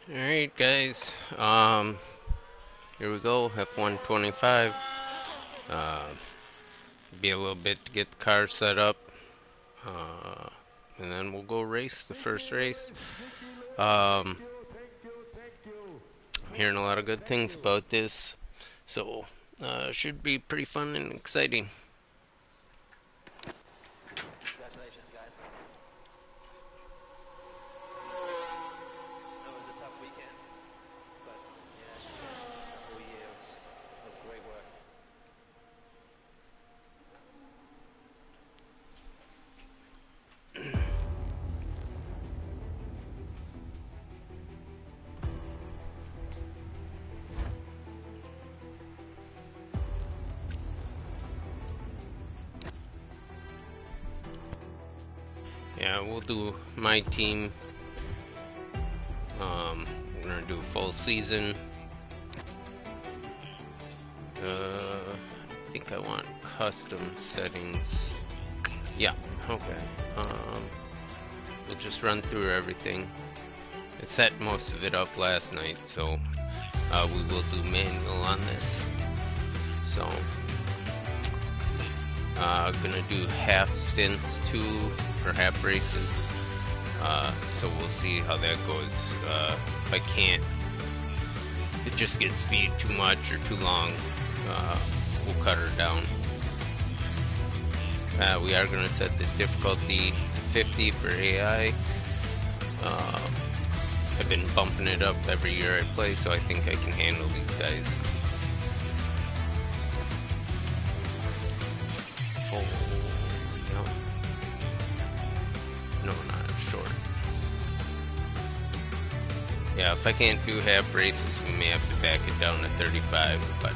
Alright guys, here we go, F125. Uh, be a little bit to get the car set up, uh, and then we'll go race the first race. I'm hearing a lot of good things about this, so should be pretty fun and exciting. Congratulations, guys. It was a tough weekend, but yeah, as you said, a whole year of great work. Yeah, we'll do my team. We're gonna do a full season. I think I want custom settings. Yeah, okay. We'll just run through everything. I set most of it up last night, so we will do manual on this. So, gonna do half stints, or half races. So we'll see how that goes. If I can't, it just gets speed too much or too long, we'll cut her down. We are gonna set the difficulty to 50 for AI. I've been bumping it up every year I play, so I think I can handle these guys. Full, no, not short. Yeah, if I can't do half races, we may have to back it down to 35, but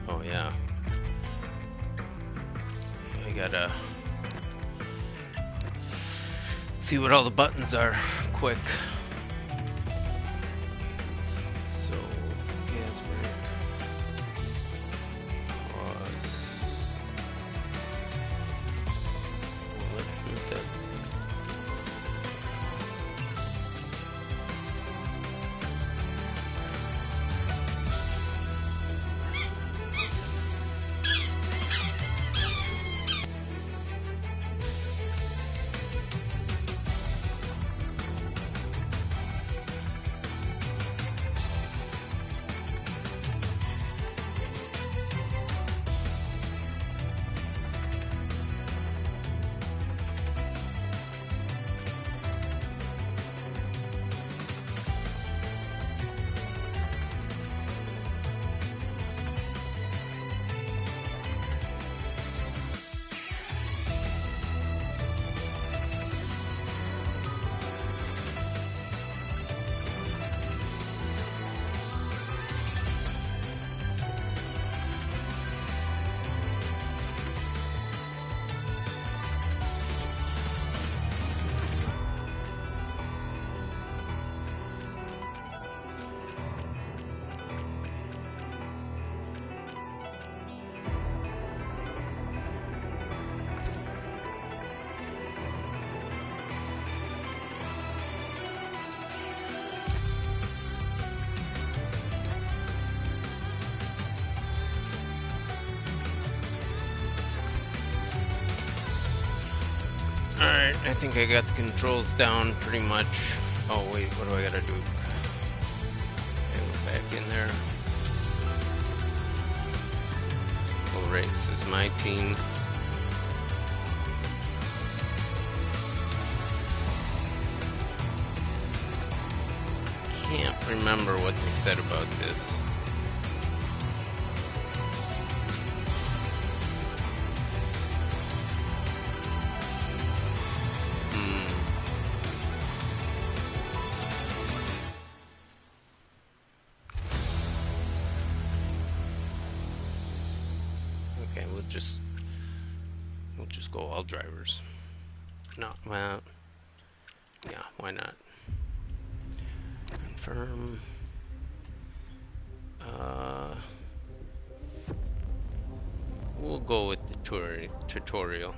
oh yeah. I gotta see what all the buttons are quick. So, gas brake, pause, bullet, okay. Alright, I think I got the controls down pretty much. Oh wait, what do I gotta do? Go back in there. We'll race as my team. Can't remember what they said about this. Okay, we'll just go all drivers. No, well, yeah, why not? Confirm. We'll go with the tutorial.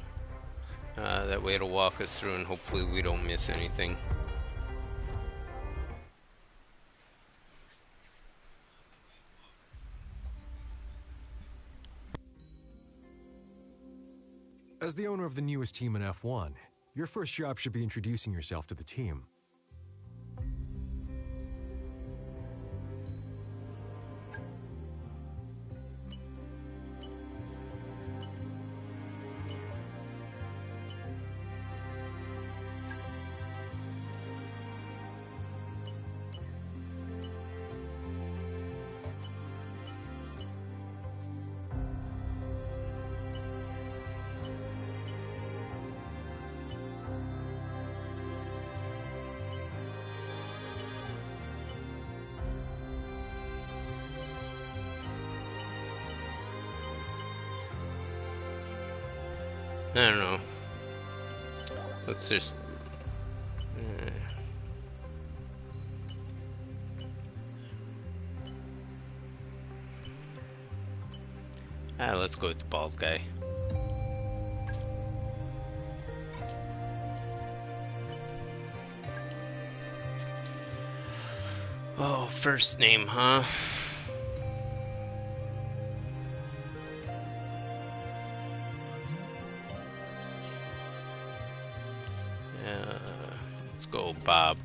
That way it'll walk us through and hopefully we don't miss anything. As the owner of the newest team in F1, your first job should be introducing yourself to the team. I don't know. Let's just... let's go with the bald guy. Oh, first name, huh? Let's go, Bob.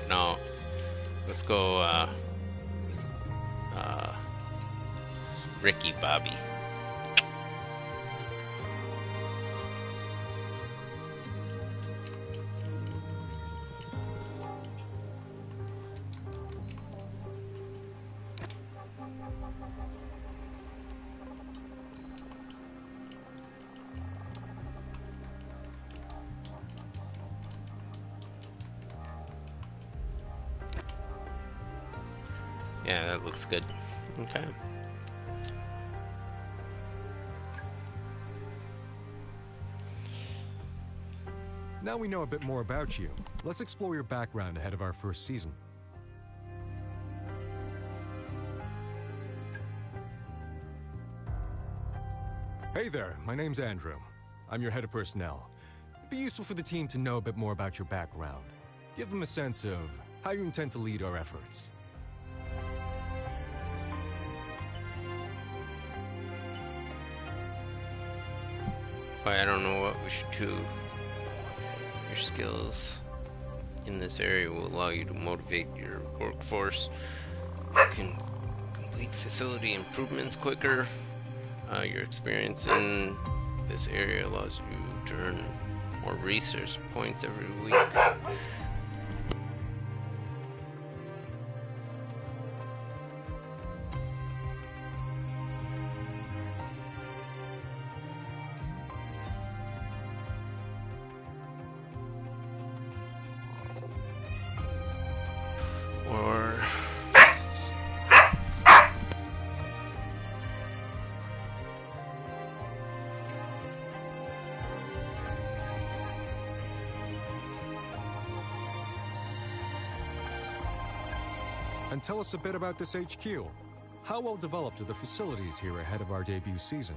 No. Let's go, Ricky Bobby. Yeah, that looks good. Okay. Now we know a bit more about you. Let's explore your background ahead of our first season. Hey there, my name's Andrew. I'm your head of personnel. It'd be useful for the team to know a bit more about your background. Give them a sense of how you intend to lead our efforts. I don't know what we should do. Your skills in this area will allow you to motivate your workforce. You can complete facility improvements quicker. Your experience in this area allows you to earn more research points every week. And tell us a bit about this HQ. How well developed are the facilities here ahead of our debut season?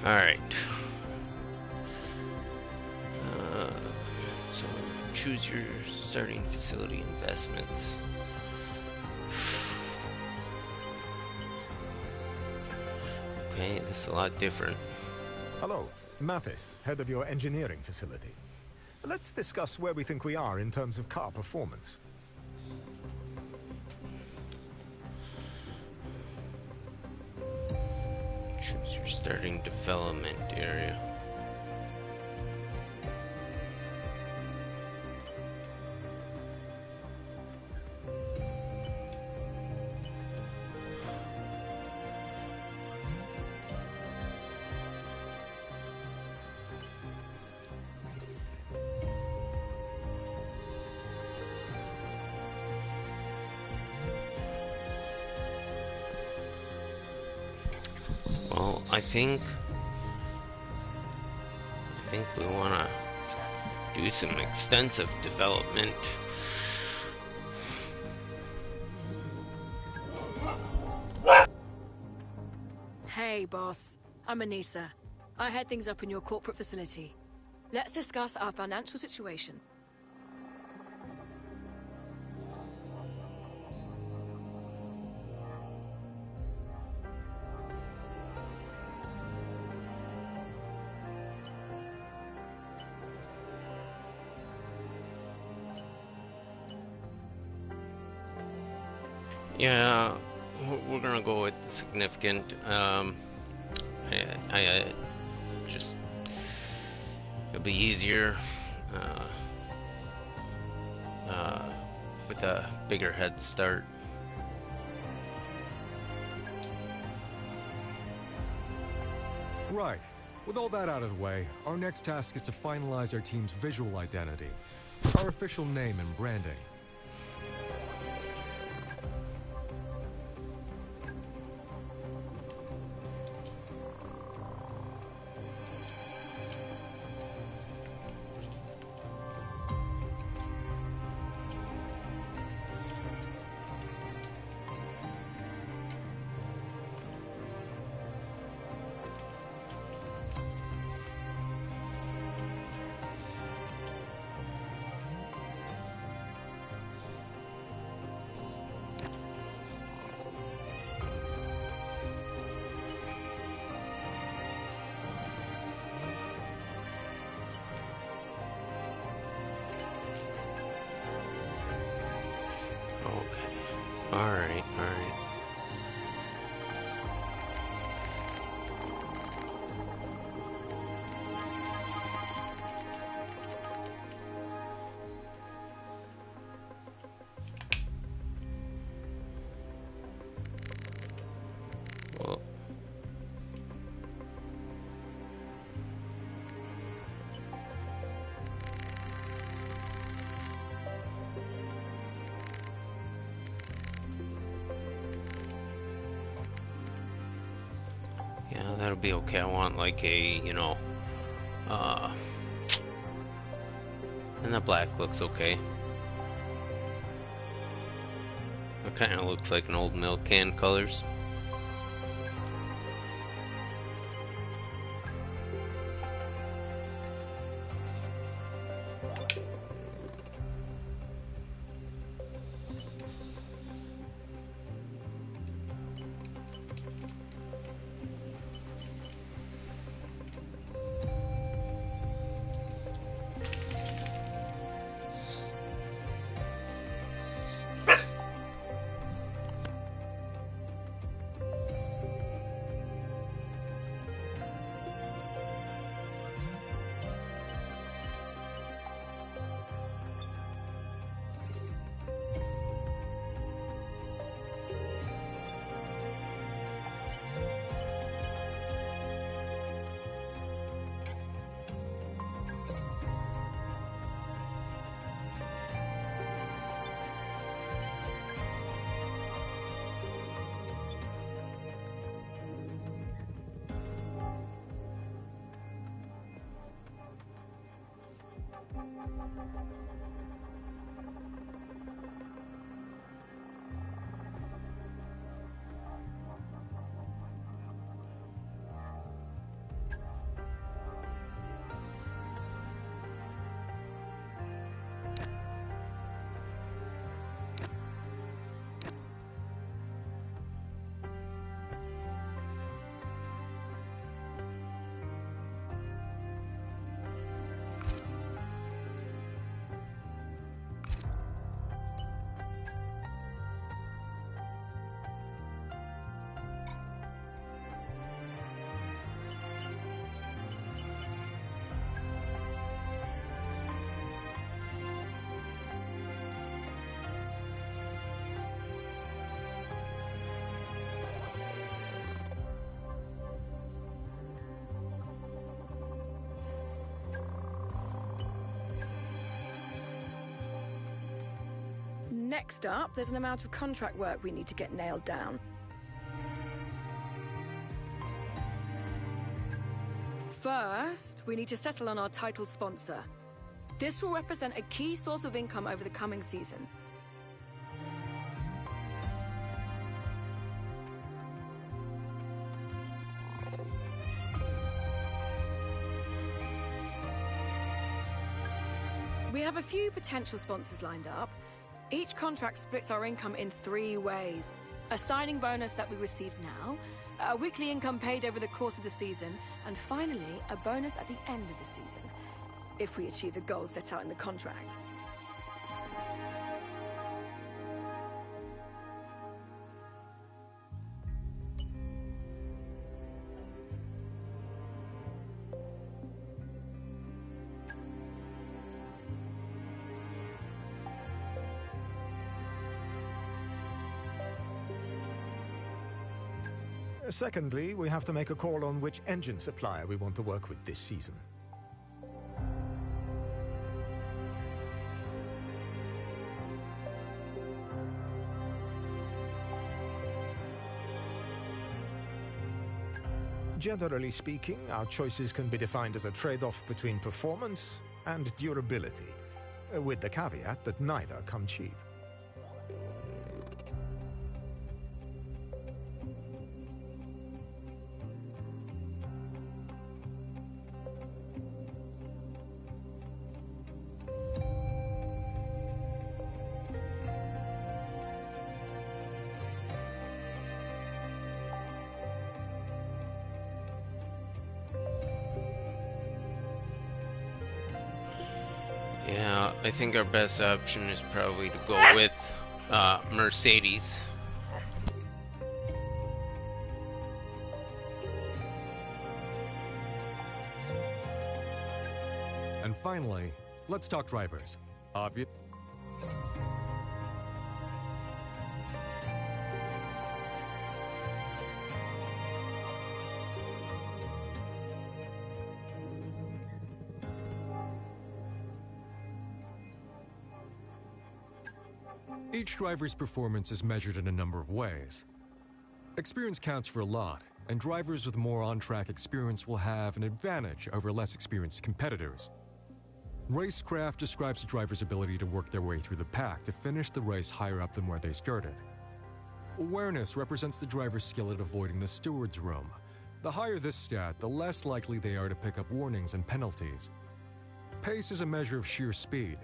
Alright. So choose your starting facility investments. Okay, this is a lot different. Hello, Mathis, head of your engineering facility. Let's discuss where we think we are in terms of car performance. Starting development area. Well, I think we want to do some extensive development. Hey, boss. I'm Anissa. I head things up in your corporate facility. Let's discuss our financial situation. Yeah, we're gonna go with significant. I just it'll be easier with a bigger head start. Right. With all that out of the way, our next task is to finalize our team's visual identity, our official name and branding. Alright. Well, yeah, that'll be okay. I want like a, and the black looks okay. It kind of looks like an old milk can colors. Next up, there's an amount of contract work we need to get nailed down. First, we need to settle on our title sponsor. This will represent a key source of income over the coming season. We have a few potential sponsors lined up. Each contract splits our income in 3 ways. A signing bonus that we receive now, a weekly income paid over the course of the season, and finally, a bonus at the end of the season, if we achieve the goals set out in the contract. Secondly, we have to make a call on which engine supplier we want to work with this season. Generally speaking, our choices can be defined as a trade-off between performance and durability, with the caveat that neither come cheap. Yeah, I think our best option is probably to go with Mercedes. And finally, let's talk drivers. Obvious. Each driver's performance is measured in a number of ways. Experience counts for a lot, and drivers with more on-track experience will have an advantage over less experienced competitors. Racecraft describes a driver's ability to work their way through the pack to finish the race higher up than where they started. Awareness represents the driver's skill at avoiding the steward's room. The higher this stat, the less likely they are to pick up warnings and penalties. Pace is a measure of sheer speed.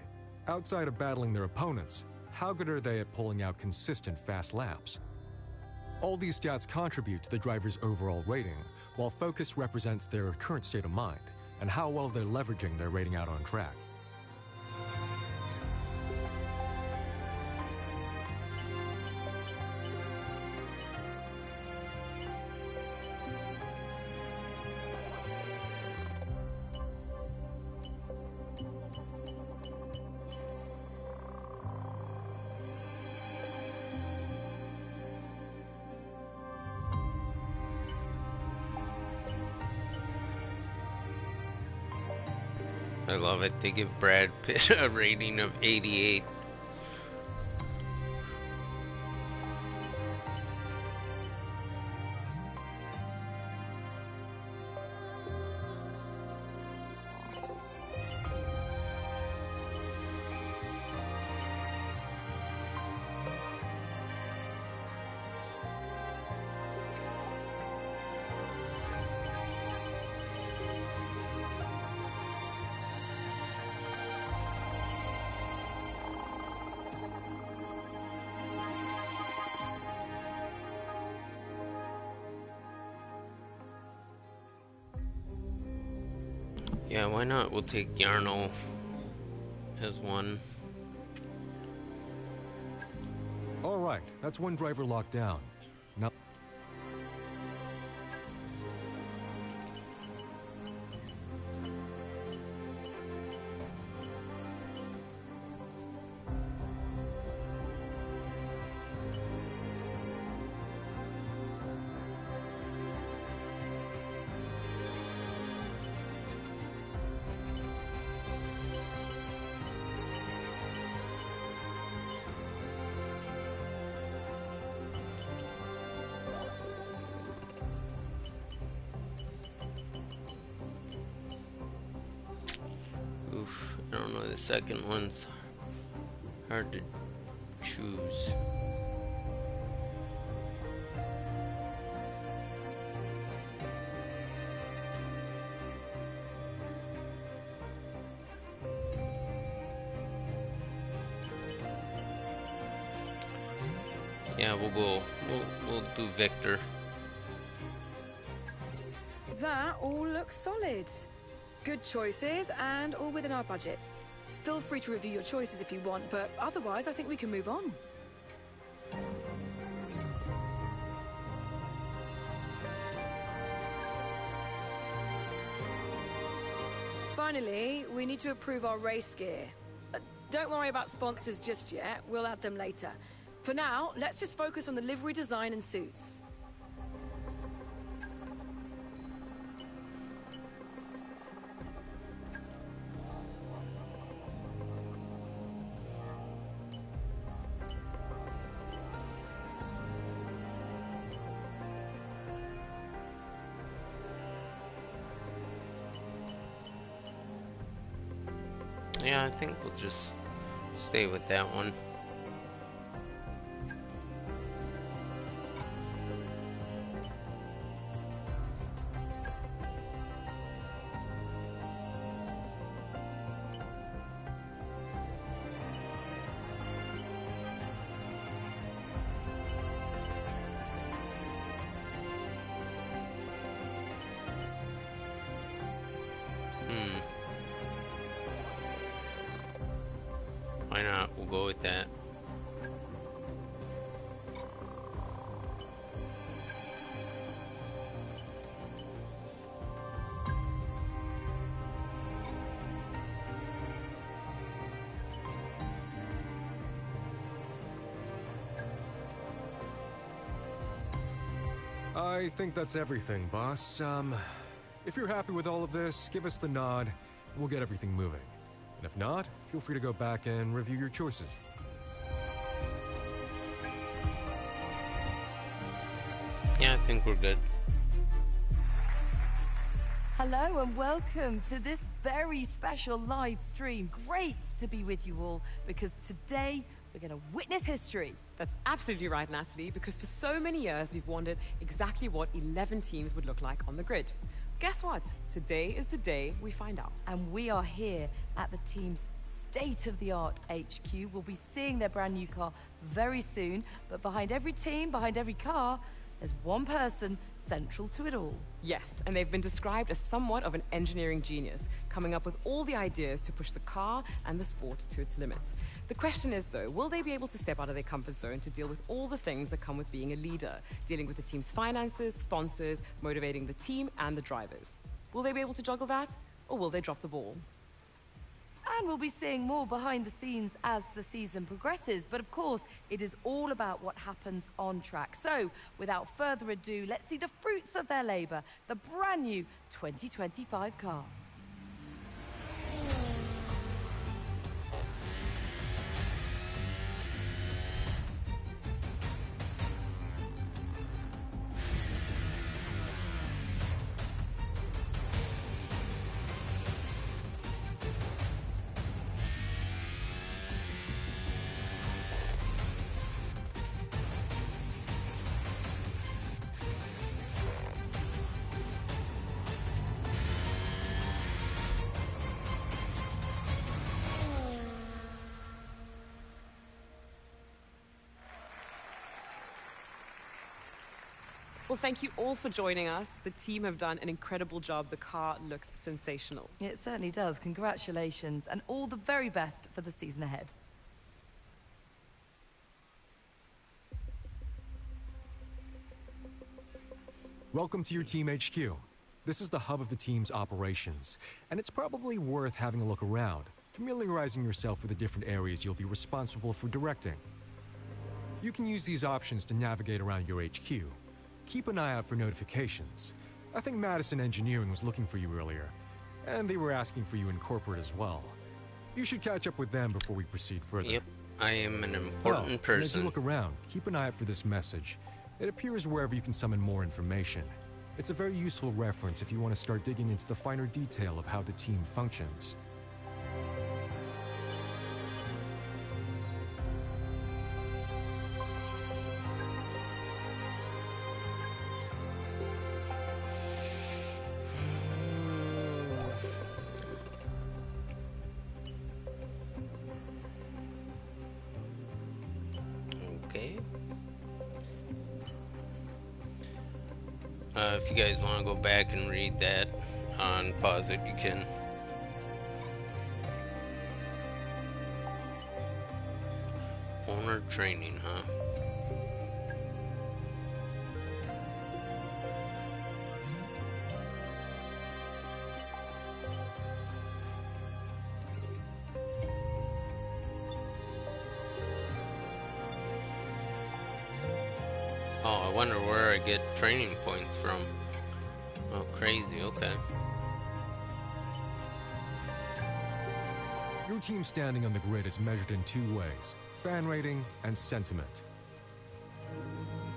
Outside of battling their opponents, how good are they at pulling out consistent fast laps? All these stats contribute to the driver's overall rating, while focus represents their current state of mind and how well they're leveraging their rating out on track. I love it. They give Brad Pitt a rating of 88. Yeah, why not? We'll take Yarno as one. All right, that's one driver locked down. Now, The second one's hard to choose. Yeah, we'll do Victor. That all looks solid. Good choices and all within our budget. Feel free to review your choices if you want, but otherwise I think we can move on. Finally, we need to approve our race gear. Don't worry about sponsors just yet, we'll add them later. For now, let's just focus on the livery design and suits. Yeah, I think we'll just stay with that one. Why not? We'll go with that. I think that's everything, boss. If you're happy with all of this, give us the nod, and we'll get everything moving. And if not, feel free to go back and review your choices. Yeah, I think we're good. Hello and welcome to this very special live stream. Great to be with you all, because today we're going to witness history. That's absolutely right, Natalie, because for so many years we've wondered exactly what 11 teams would look like on the grid. Guess what? Today is the day we find out. And we are here at the team's state-of-the-art HQ. We'll be seeing their brand new car very soon, but behind every team, behind every car, there's one person central to it all. Yes, and they've been described as somewhat of an engineering genius, coming up with all the ideas to push the car and the sport to its limits. The question is, though, will they be able to step out of their comfort zone to deal with all the things that come with being a leader, dealing with the team's finances, sponsors, motivating the team and the drivers? Will they be able to juggle that, or will they drop the ball? And we'll be seeing more behind the scenes as the season progresses. But of course, it is all about what happens on track. So, without further ado, let's see the fruits of their labor, the brand new 2025 car. Well, thank you all for joining us. The team have done an incredible job. The car looks sensational. It certainly does. Congratulations, and all the very best for the season ahead. Welcome to your Team HQ. This is the hub of the team's operations, and it's probably worth having a look around, familiarizing yourself with the different areas you'll be responsible for directing. You can use these options to navigate around your HQ. Keep an eye out for notifications. I think Madison Engineering was looking for you earlier, and they were asking for you in corporate as well. You should catch up with them before we proceed further. Yep, I am an important And as person. you look around, keep an eye out for this message. It appears wherever you can summon more information. It's a very useful reference if you want to start digging into the finer detail of how the team functions. If you guys want to go back and read that on pause it, you can. Owner training, huh? Oh, I wonder where I get training points from. Oh, crazy, okay. Your team's standing on the grid is measured in two ways: fan rating and sentiment.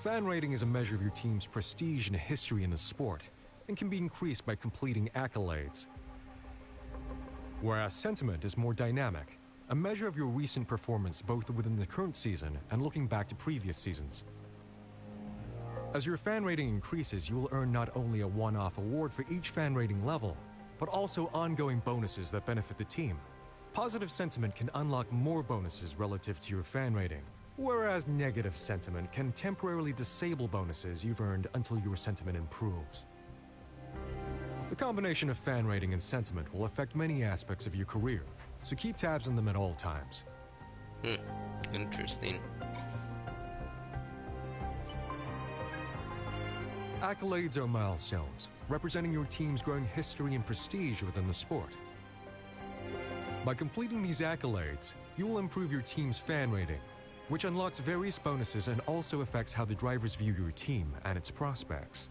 Fan rating is a measure of your team's prestige and history in the sport, and can be increased by completing accolades. Whereas sentiment is more dynamic, a measure of your recent performance both within the current season and looking back to previous seasons. As your fan rating increases, you will earn not only a one-off award for each fan rating level, but also ongoing bonuses that benefit the team. Positive sentiment can unlock more bonuses relative to your fan rating, whereas negative sentiment can temporarily disable bonuses you've earned until your sentiment improves. The combination of fan rating and sentiment will affect many aspects of your career, so keep tabs on them at all times. Interesting. Accolades are milestones, representing your team's growing history and prestige within the sport. By completing these accolades, you will improve your team's fan rating, which unlocks various bonuses and also affects how the drivers view your team and its prospects.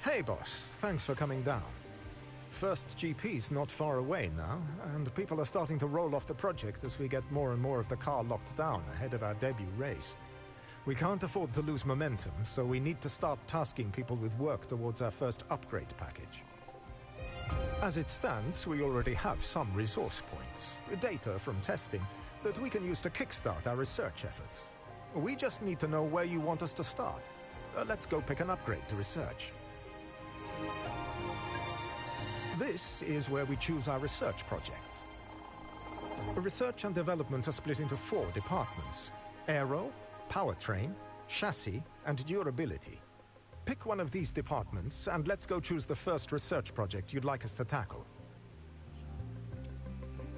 Hey boss, thanks for coming down. First GP's not far away now, and people are starting to roll off the project as we get more and more of the car locked down ahead of our debut race. We can't afford to lose momentum, so we need to start tasking people with work towards our first upgrade package. As it stands, we already have some resource points, data from testing, that we can use to kickstart our research efforts. We just need to know where you want us to start. Let's go pick an upgrade to research. This is where we choose our research projects. Research and development are split into 4 departments: aero, powertrain, chassis, and durability. Pick one of these departments, and let's go choose the first research project you'd like us to tackle.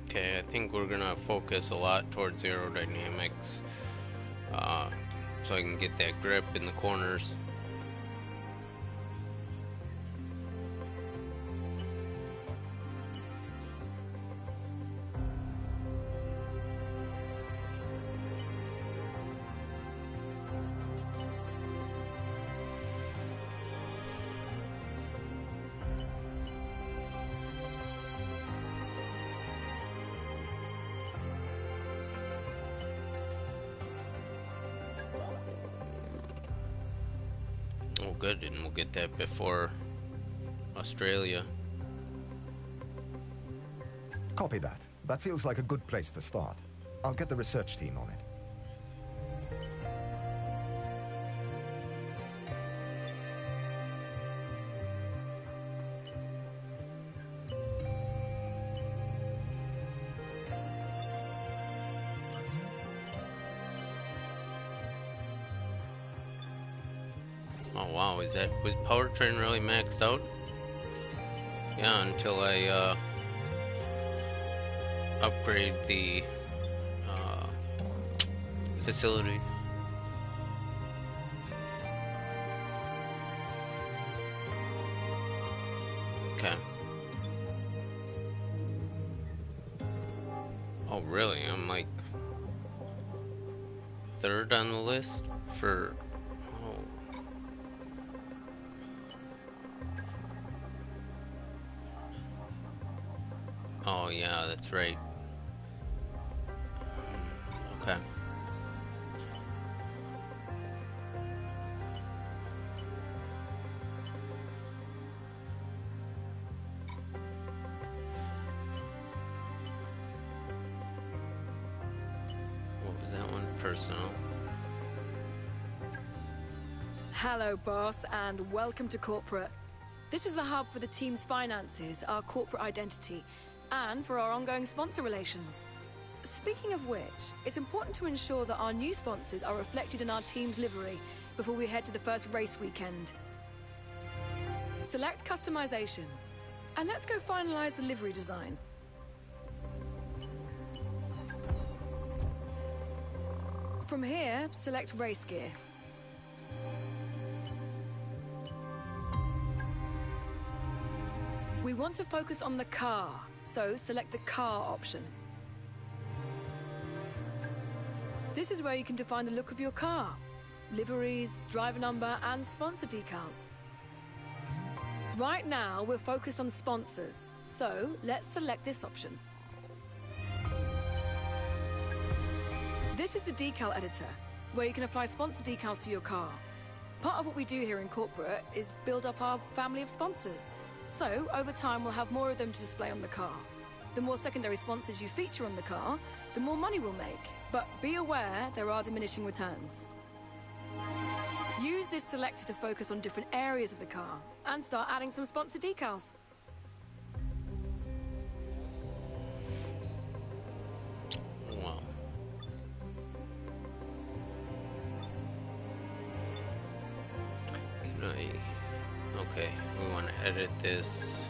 Okay, I think we're gonna focus a lot towards aerodynamics, so I can get that grip in the corners. Oh good, and we'll get that before Australia. Copy that. That feels like a good place to start. I'll get the research team on it. Oh wow, was powertrain really maxed out? Yeah, until I upgrade the facility. Okay. Oh really? I'm like 3rd on the list for. Oh yeah, that's right. Okay. What was that one? Personal. Hello, boss, and welcome to corporate. This is the hub for the team's finances, our corporate identity, and for our ongoing sponsor relations. Speaking of which, it's important to ensure that our new sponsors are reflected in our team's livery before we head to the first race weekend. Select customization, and let's go finalize the livery design. From here, select race gear. We want to focus on the car, so select the car option. This is where you can define the look of your car. Liveries, driver number, and sponsor decals. Right now, we're focused on sponsors, so let's select this option. This is the decal editor, where you can apply sponsor decals to your car. Part of what we do here in corporate is build up our family of sponsors. So, over time, we'll have more of them to display on the car. The more secondary sponsors you feature on the car, the more money we'll make. But be aware there are diminishing returns. Use this selector to focus on different areas of the car and start adding some sponsor decals. Wow. Okay, we want to edit this.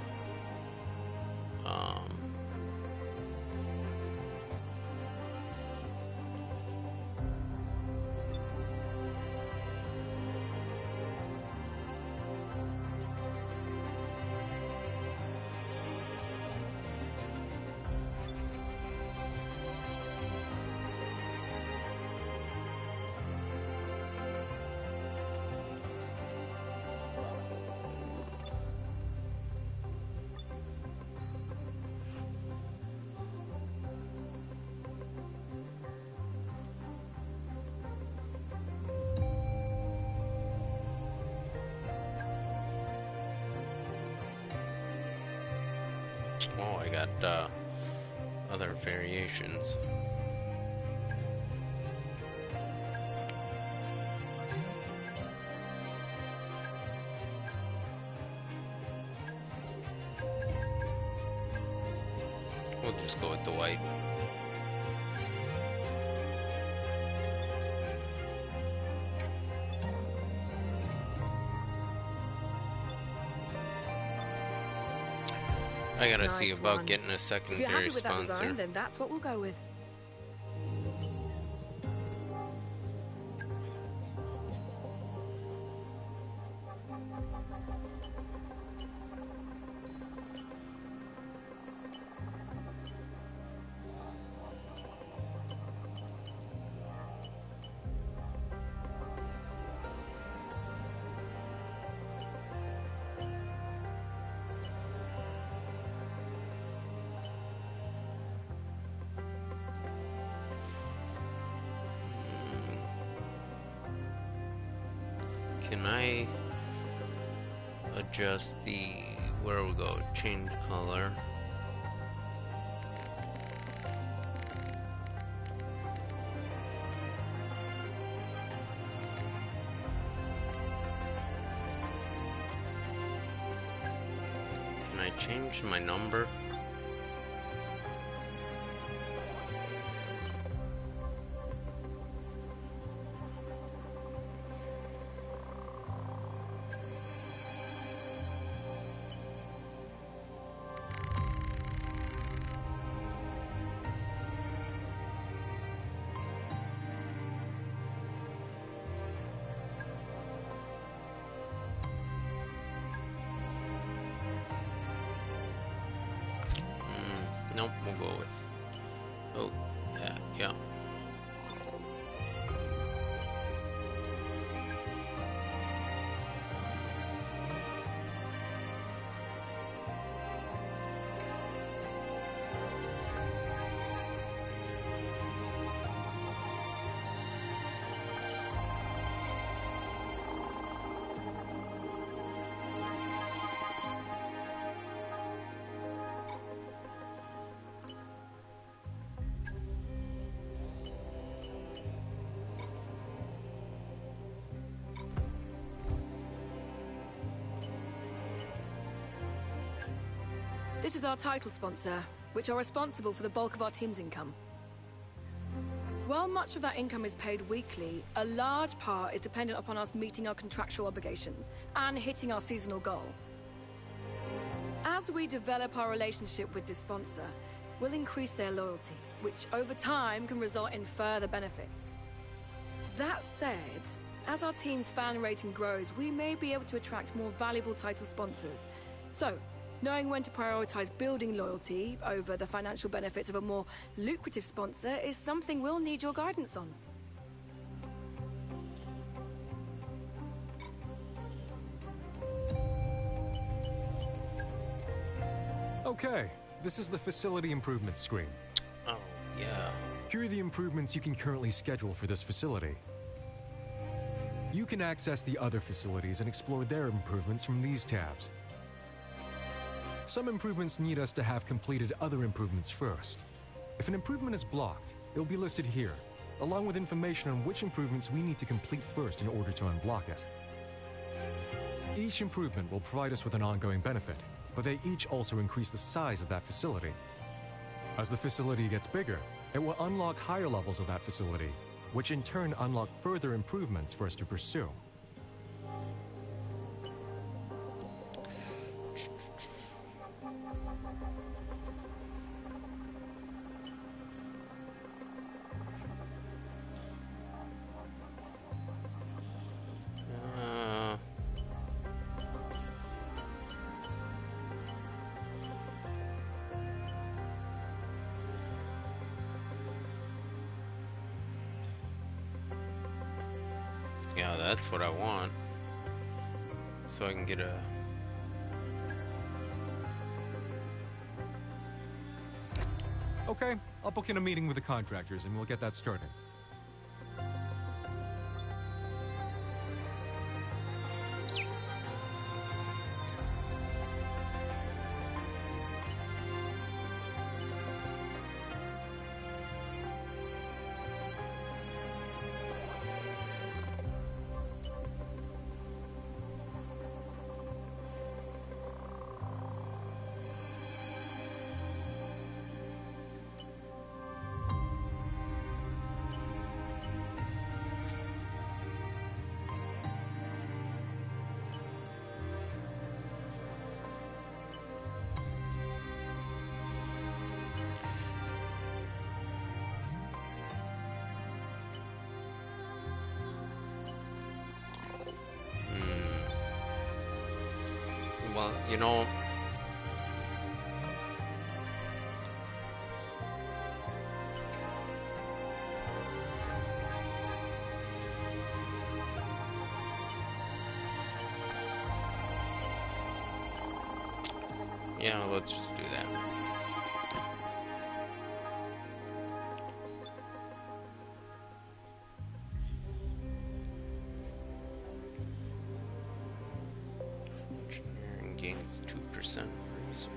Oh, I got other variations. We'll just go with the white. I gotta see Nice about one. getting a If you're happy secondary with that sponsor. design, then that's what we'll go with. Can I adjust the, where we go, change color? Can I change my number? Nope, we'll go with, oh, that, yeah. This is our title sponsor, which are responsible for the bulk of our team's income. While much of that income is paid weekly, a large part is dependent upon us meeting our contractual obligations and hitting our seasonal goal. As we develop our relationship with this sponsor, we'll increase their loyalty, which over time can result in further benefits. That said, as our team's fan rating grows, we may be able to attract more valuable title sponsors. So, knowing when to prioritize building loyalty over the financial benefits of a more lucrative sponsor is something we'll need your guidance on. Okay, this is the facility improvement screen. Oh, yeah. Here are the improvements you can currently schedule for this facility. You can access the other facilities and explore their improvements from these tabs. Some improvements need us to have completed other improvements first. If an improvement is blocked, it will be listed here, along with information on which improvements we need to complete first in order to unblock it. Each improvement will provide us with an ongoing benefit, but they each also increase the size of that facility. As the facility gets bigger, it will unlock higher levels of that facility, which in turn unlock further improvements for us to pursue. Yeah, that's what I want. So I can get a... Okay, I'll book in a meeting with the contractors and we'll get that started. Well, you know... Yeah, let's just do that. Engineering gains 2% research.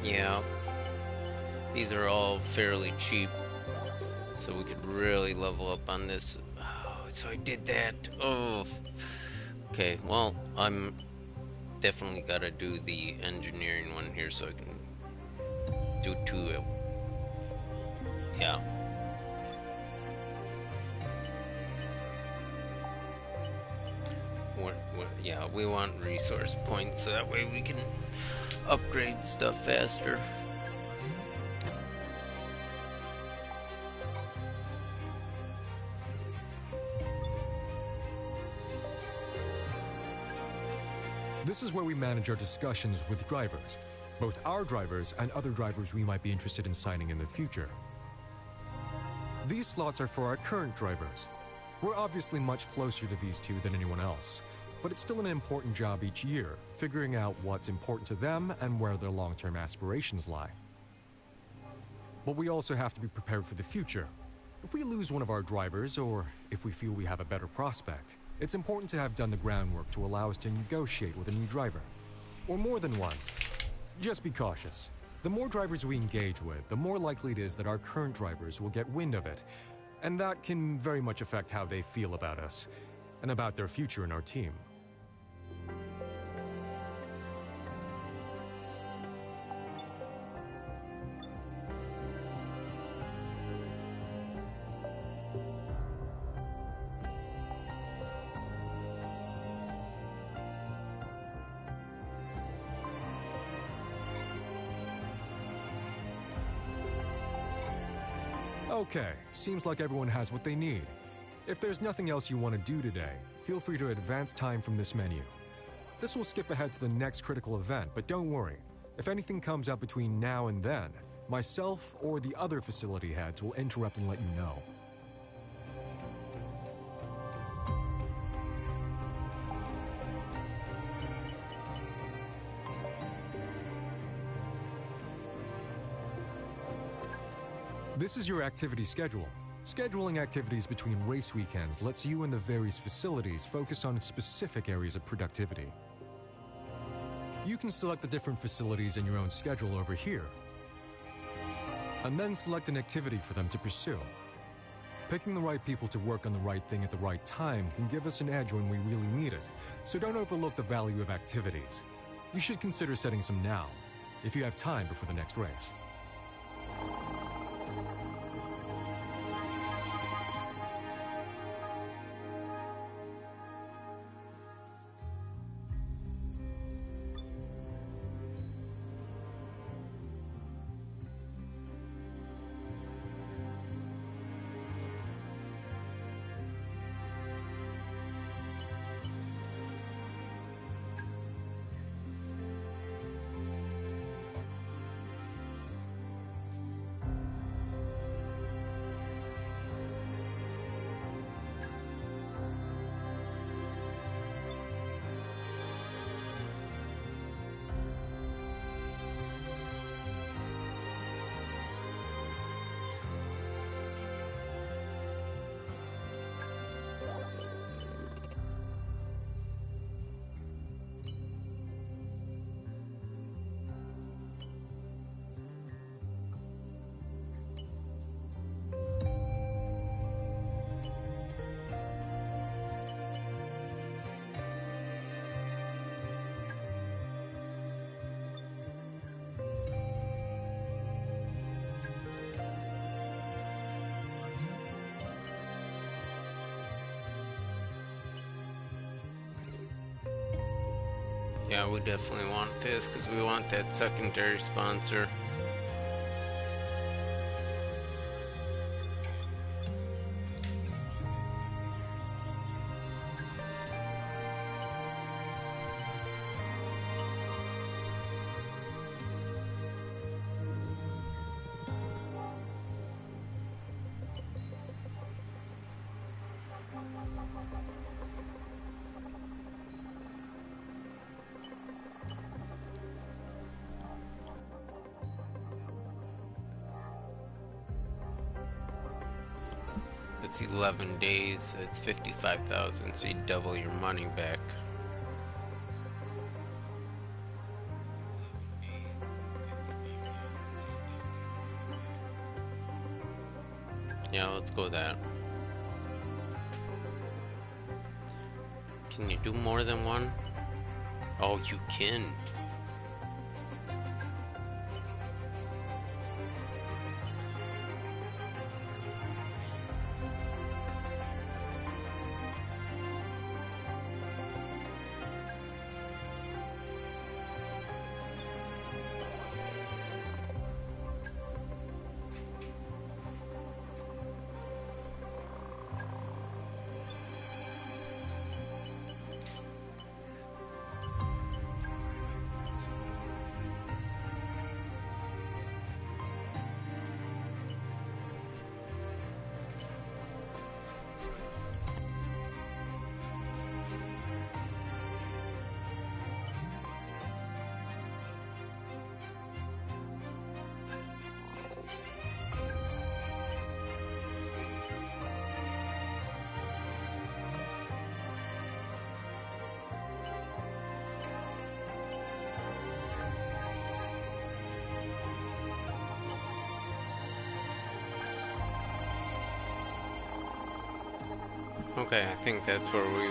Yeah, these are all fairly cheap, so we could really level up on this. Oh, so I did that. Oh, okay. Well, I'm definitely gotta do the engineering one here, so I can do two. Yeah. Yeah, we want resource points so that way we can upgrade stuff faster. This is where we manage our discussions with drivers, both our drivers and other drivers we might be interested in signing in the future. These slots are for our current drivers. We're obviously much closer to these two than anyone else, but it's still an important job each year, figuring out what's important to them and where their long-term aspirations lie. But we also have to be prepared for the future. If we lose one of our drivers, or if we feel we have a better prospect, it's important to have done the groundwork to allow us to negotiate with a new driver. Or more than one. Just be cautious. The more drivers we engage with, the more likely it is that our current drivers will get wind of it, and that can very much affect how they feel about us, and about their future in our team. Okay, seems like everyone has what they need. If there's nothing else you want to do today, feel free to advance time from this menu. This will skip ahead to the next critical event, but don't worry. If anything comes up between now and then, myself or the other facility heads will interrupt and let you know. This is your activity schedule. Scheduling activities between race weekends lets you and the various facilities focus on specific areas of productivity. You can select the different facilities in your own schedule over here, and then select an activity for them to pursue. Picking the right people to work on the right thing at the right time can give us an edge when we really need it, so don't overlook the value of activities. You should consider setting some now, if you have time before the next race. Yeah, we definitely want this because we want that secondary sponsor. It's 11 days, so it's 55,000, so you double your money back. Yeah, let's go that. Can you do more than one? Oh, you can. Okay, I think that's where we...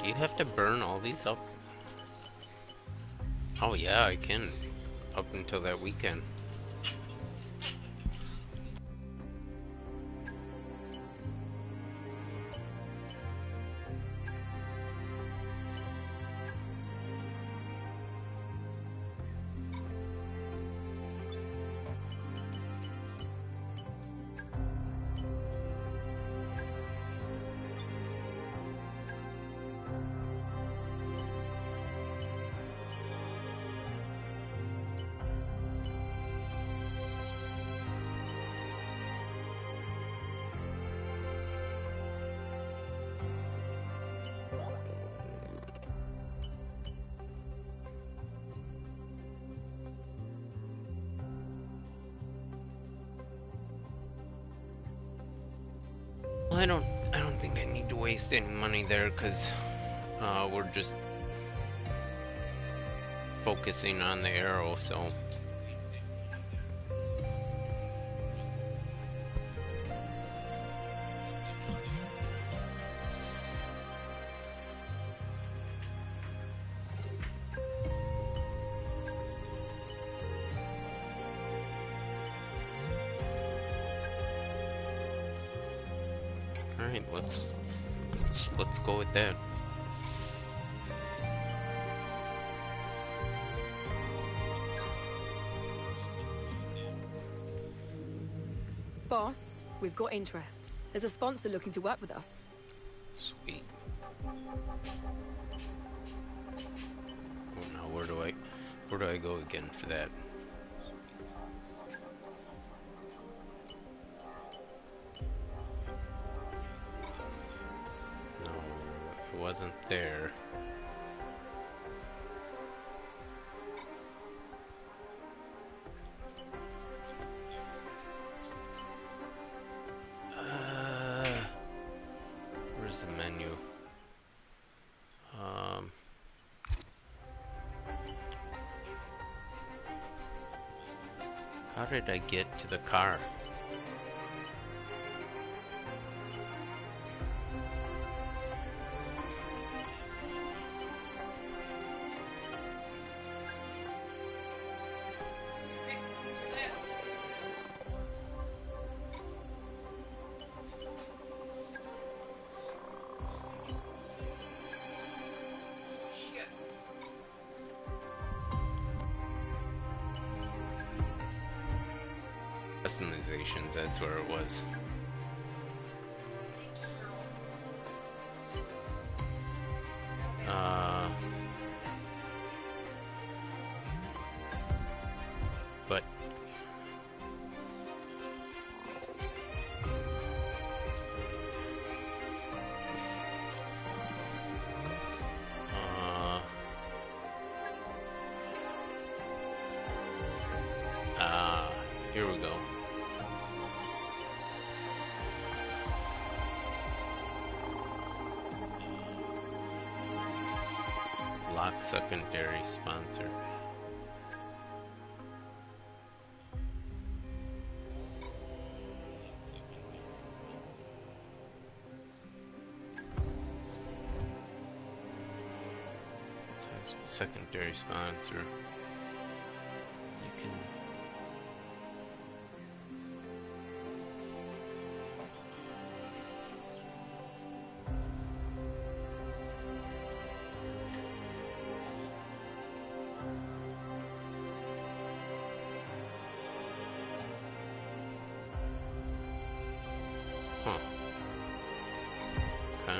Do you have to burn all these up? Oh yeah, I can. Up until that weekend. Well, I don't think I need to waste any money there because we're just focusing on the arrow, so. Alright, let's go with that. Boss, we've got interest. There's a sponsor looking to work with us. Sweet. Oh, now where do I go again for that? No, it wasn't there. Where's the menu? How did I get to the car? Customizations, that's where it was. But here we go. Lock secondary sponsor. Secondary sponsor. You can. Huh. Okay.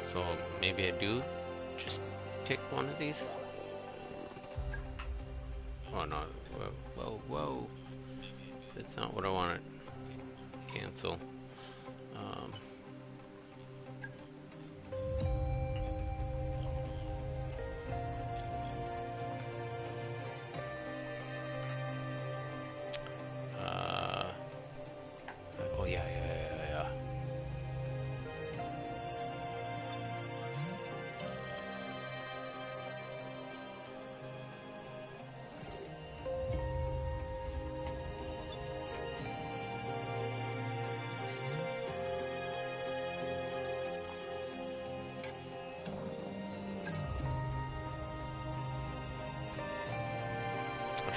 So maybe I do just pick one of these? Oh no, whoa. That's not what I wanted. Cancel. Oh yeah.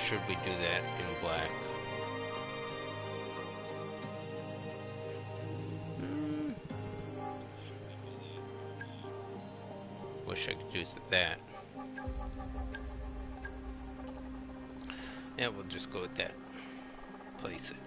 should we do that in black? Wish I could use that. Yeah, we'll just go with that. Place it.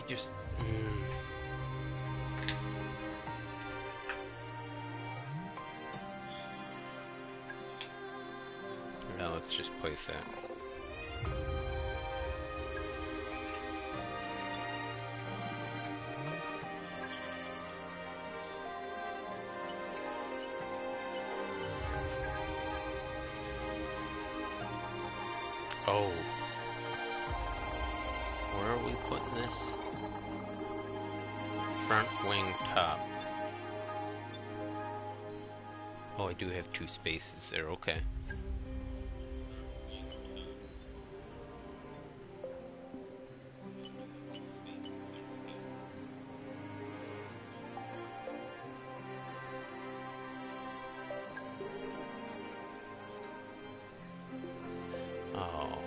Just now let's just place that. Oh, where are we putting this? Front wing top. Oh, I do have 2 spaces there, okay. Oh.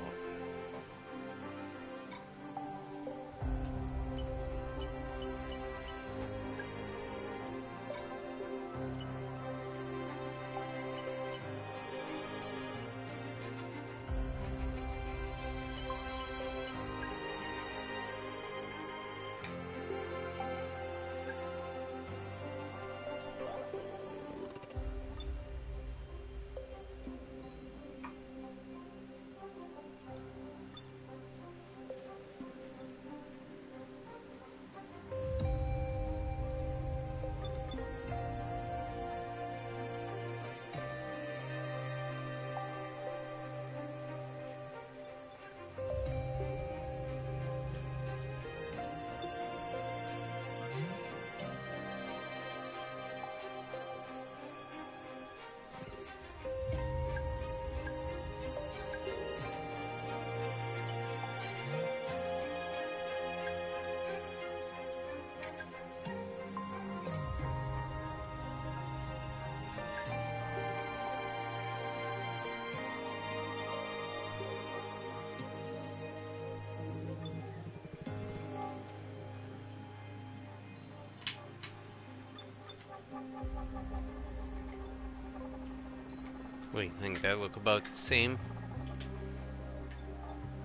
What do you think? That look about the same?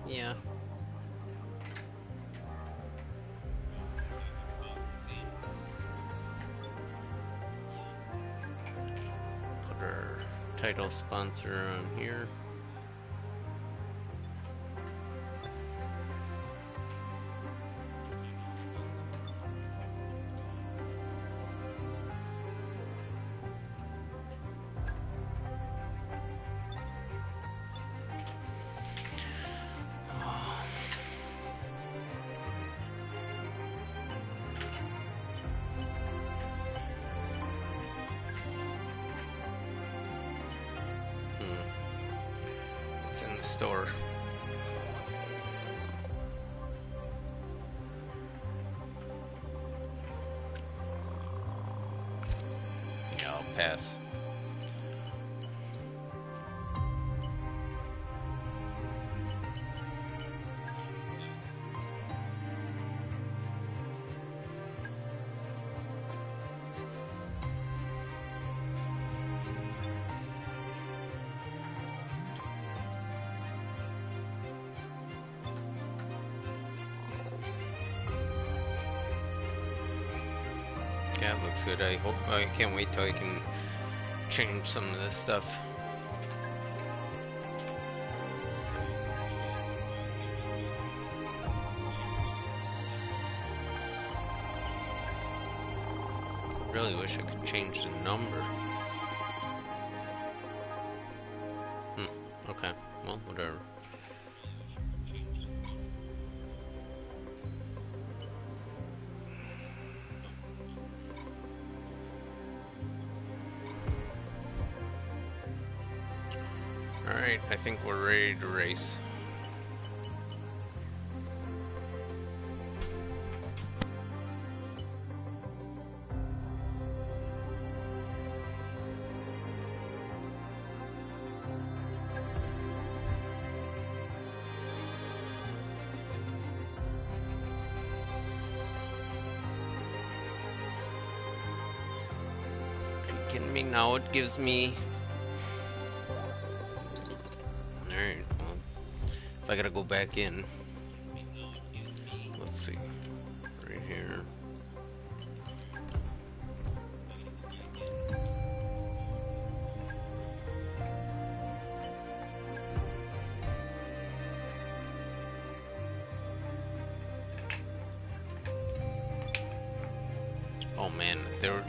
Yeah. Put our title sponsor on here. It's in the store. Yeah, I'll pass. Yeah, it looks good. I can't wait till I can change some of this stuff. Really wish I could change the number. Okay, well, whatever. Alright, I think we're ready to race. Are you kidding me? Now it gives me... Alright, well, if I gotta go back in, let's see, right here. Oh man, there are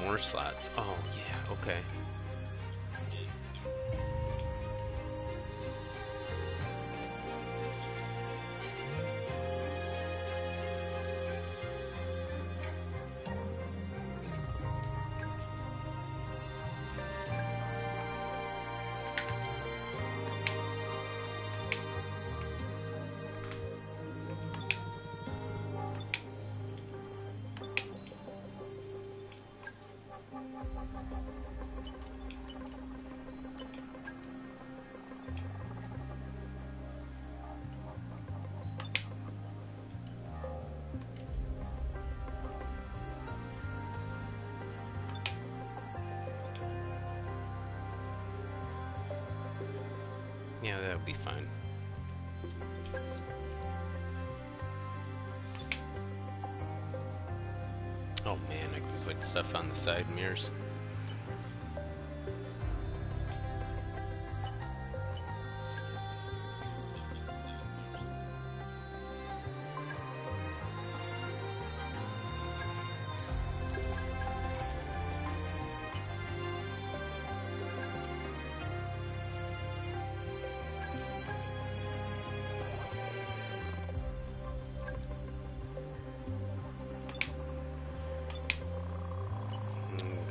more slots. Oh yeah, okay. Yeah, that'll be fine. Oh man, I can put stuff on the side mirrors.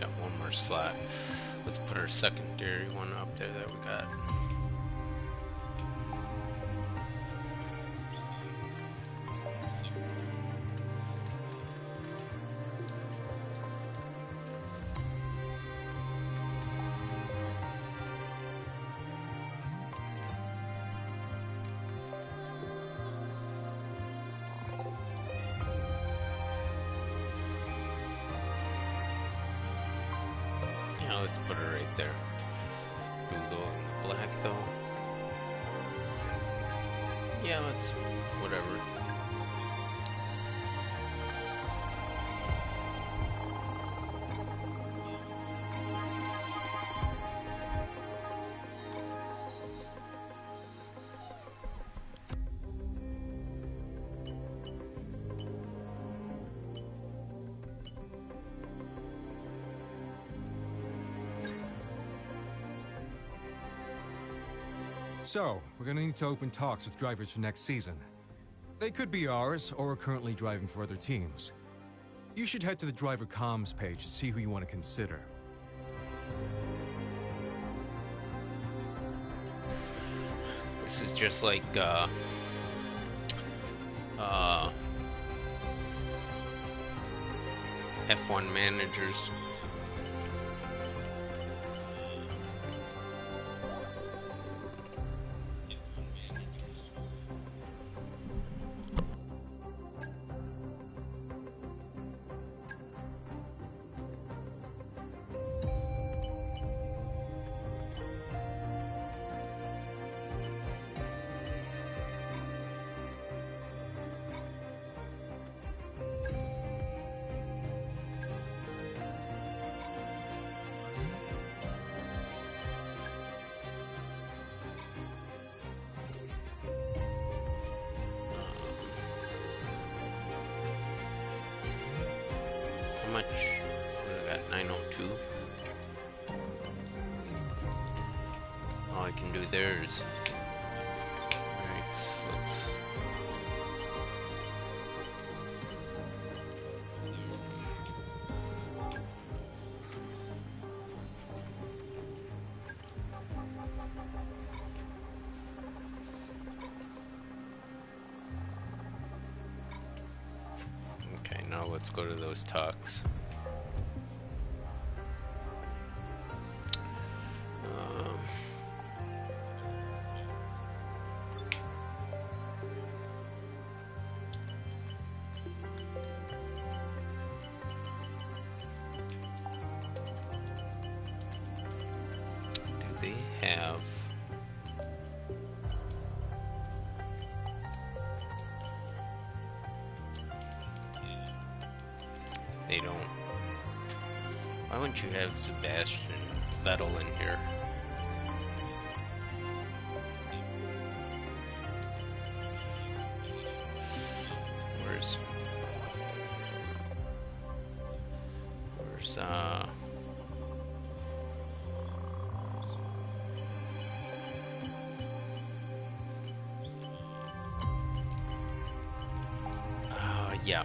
Got one more slot. Let's put our secondary one up there that we got. Yeah, let's put it right there. Do we go in black though? Yeah, let's whatever. So, we're gonna need to open talks with drivers for next season. They could be ours, or are currently driving for other teams. You should head to the driver comms page to see who you want to consider. This is just like F1 managers. much? What do I got? 902. All I can do there is. Alright, so let's. Okay, now let's go to those talks. Do they have? They don't. Why wouldn't you have Sebastian Vettel in here? Where's yeah.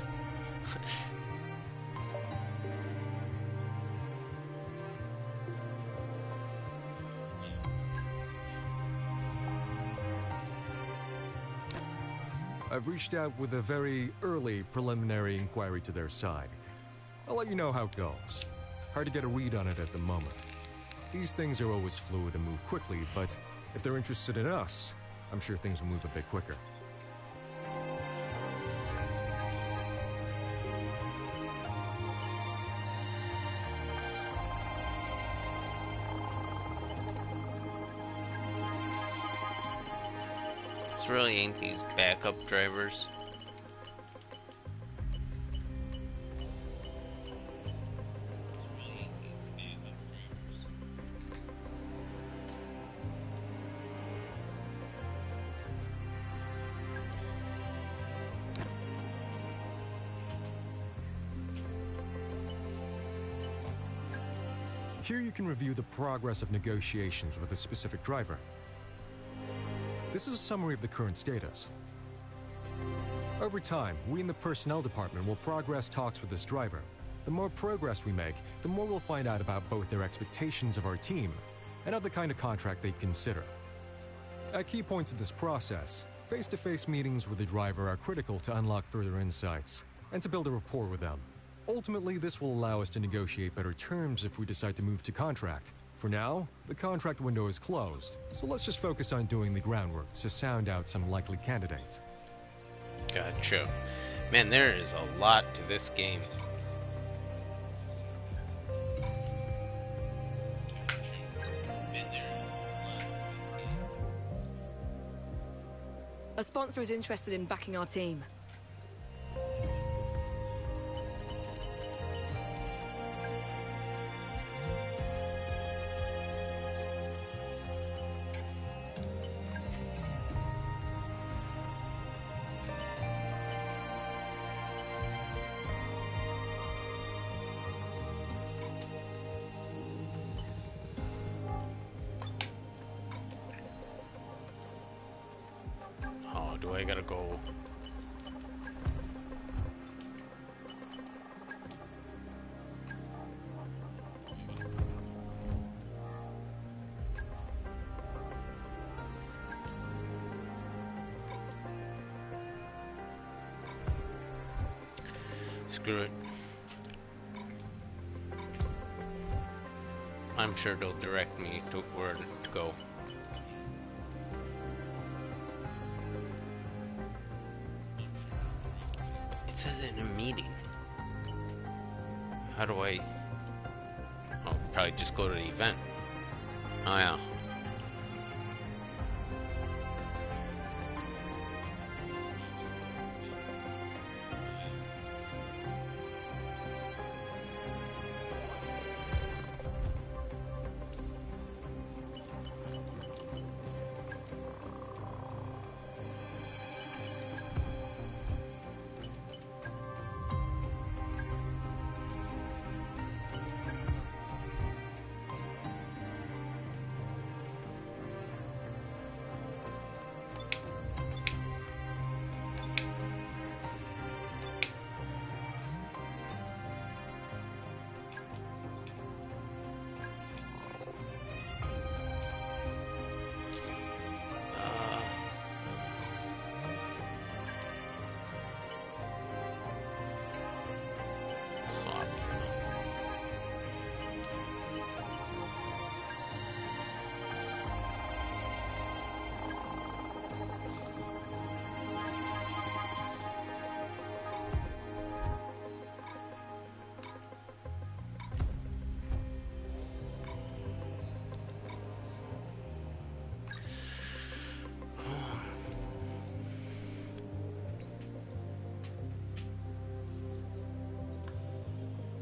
I've reached out with a very early preliminary inquiry to their side. I'll let you know how it goes. Hard to get a read on it at the moment. These things are always fluid and move quickly, but if they're interested in us, I'm sure things will move a bit quicker. This really ain't these backup drivers. Here you can review the progress of negotiations with a specific driver. This is a summary of the current status. Over time, we in the personnel department will progress talks with this driver. The more progress we make, the more we'll find out about both their expectations of our team and of the kind of contract they'd consider. At key points of this process, face-to-face meetings with the driver are critical to unlock further insights and to build a rapport with them. Ultimately, this will allow us to negotiate better terms if we decide to move to contract. For now, the contract window is closed, so let's just focus on doing the groundwork to sound out some likely candidates. Gotcha. Man, there is a lot to this game. A sponsor is interested in backing our team. Do I gotta go? Screw it. I'm sure they'll direct me to where to go. It says in a meeting. How do I? I'll probably just go to the event. Oh yeah.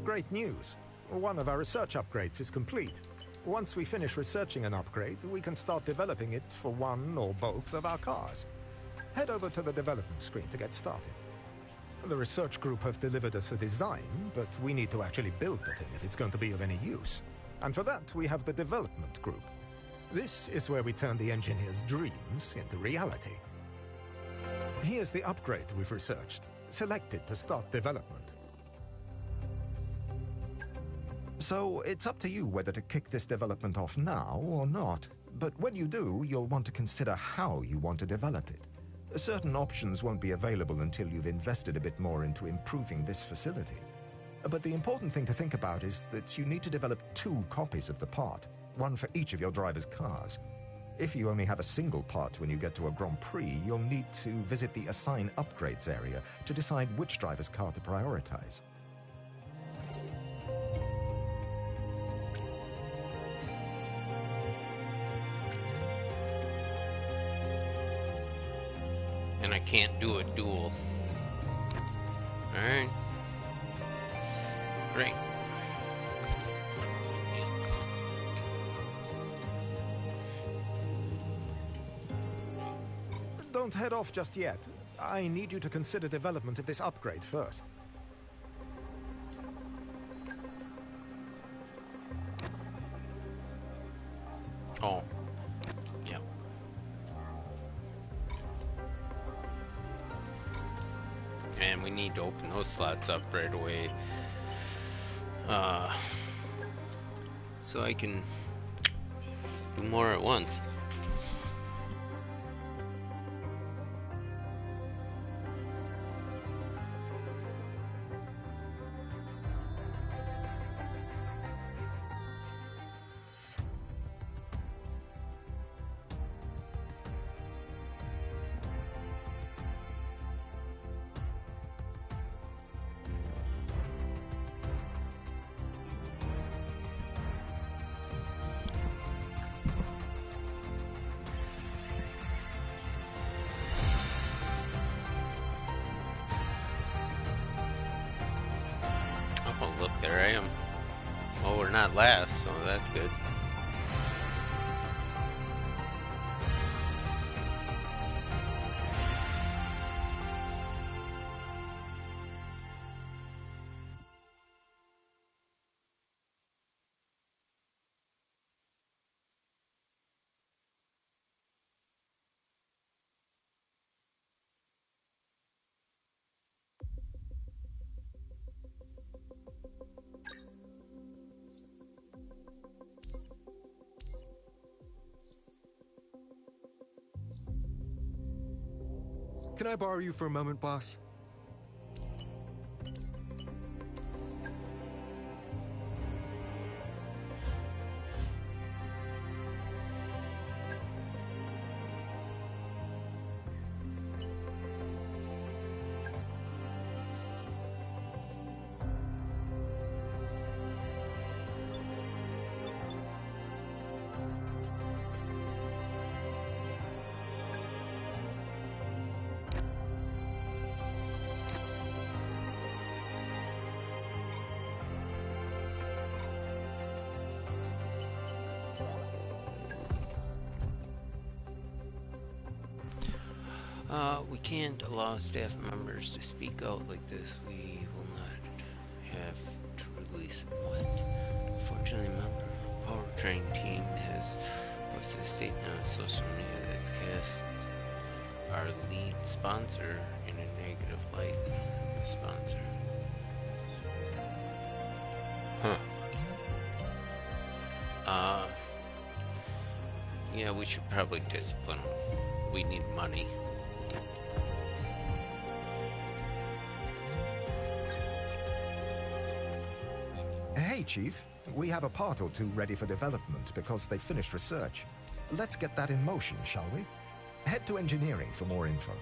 great news. One of our research upgrades is complete. Once we finish researching an upgrade, we can start developing it for one or both of our cars. Head over to the development screen to get started. The research group have delivered us a design, but we need to actually build the thing if it's going to be of any use. And for that, we have the development group. This is where we turn the engineers' dreams into reality. Here's the upgrade we've researched. Select it to start development. So it's up to you whether to kick this development off now or not. But when you do, you'll want to consider how you want to develop it. Certain options won't be available until you've invested a bit more into improving this facility. But the important thing to think about is that you need to develop 2 copies of the part, one for each of your driver's cars. If you only have a single part when you get to a Grand Prix, you'll need to visit the Assign Upgrades area to decide which driver's car to prioritize. And I can't do a duel. Alright. Great. Don't head off just yet. I need you to consider development of this upgrade first. Oh. Yep. And we need to open those slots up right away. So I can do more at once. Oh, look, there I am. Well, we're not last, so that's good. Can I borrow you for a moment, boss? We can't allow staff members to speak out like this. We will not have to release what? Unfortunately, a member of the powertrain team has posted a statement on social media that's cast our lead sponsor in a negative light. The sponsor. Yeah, we should probably discipline them. We need money. Hey, Chief. We have a part or 2 ready for development because they finished research. Let's get that in motion, shall we? Head to engineering for more info.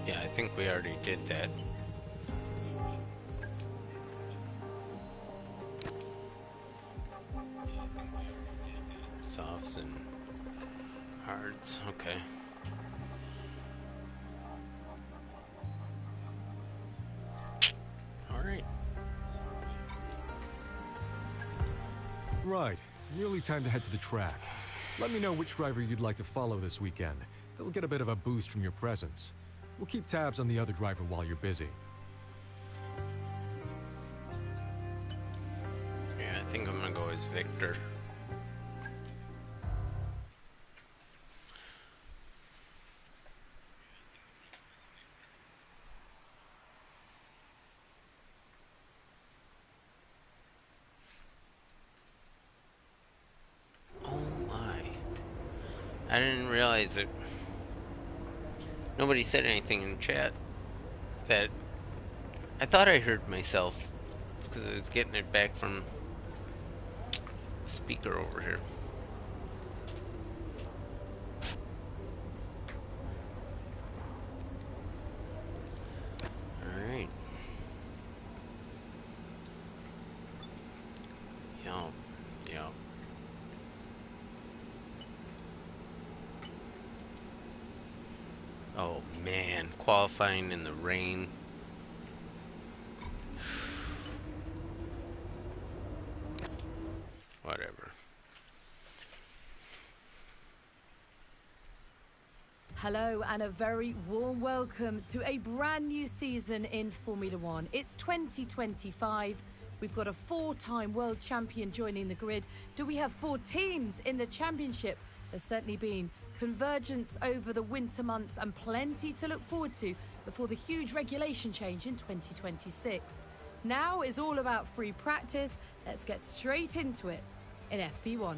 Yeah, I think we already did that. Softs and hards, okay. Alright. Right, nearly time to head to the track. Let me know which driver you'd like to follow this weekend. They'll get a bit of a boost from your presence. We'll keep tabs on the other driver while you're busy. Yeah, I think I'm gonna go as Victor. Oh my. I didn't realize it. Nobody said anything in chat that I thought I heard myself. It's because I was getting it back from the speaker over here. Alright. Yup. Yup. Oh man, qualifying in the rain. Whatever. Hello and a very warm welcome to a brand new season in Formula One. It's 2025. We've got a 4-time world champion joining the grid. Do we have 4 teams in the championship? There's certainly been convergence over the winter months and plenty to look forward to before the huge regulation change in 2026. Now is all about free practice. Let's get straight into it in FP1.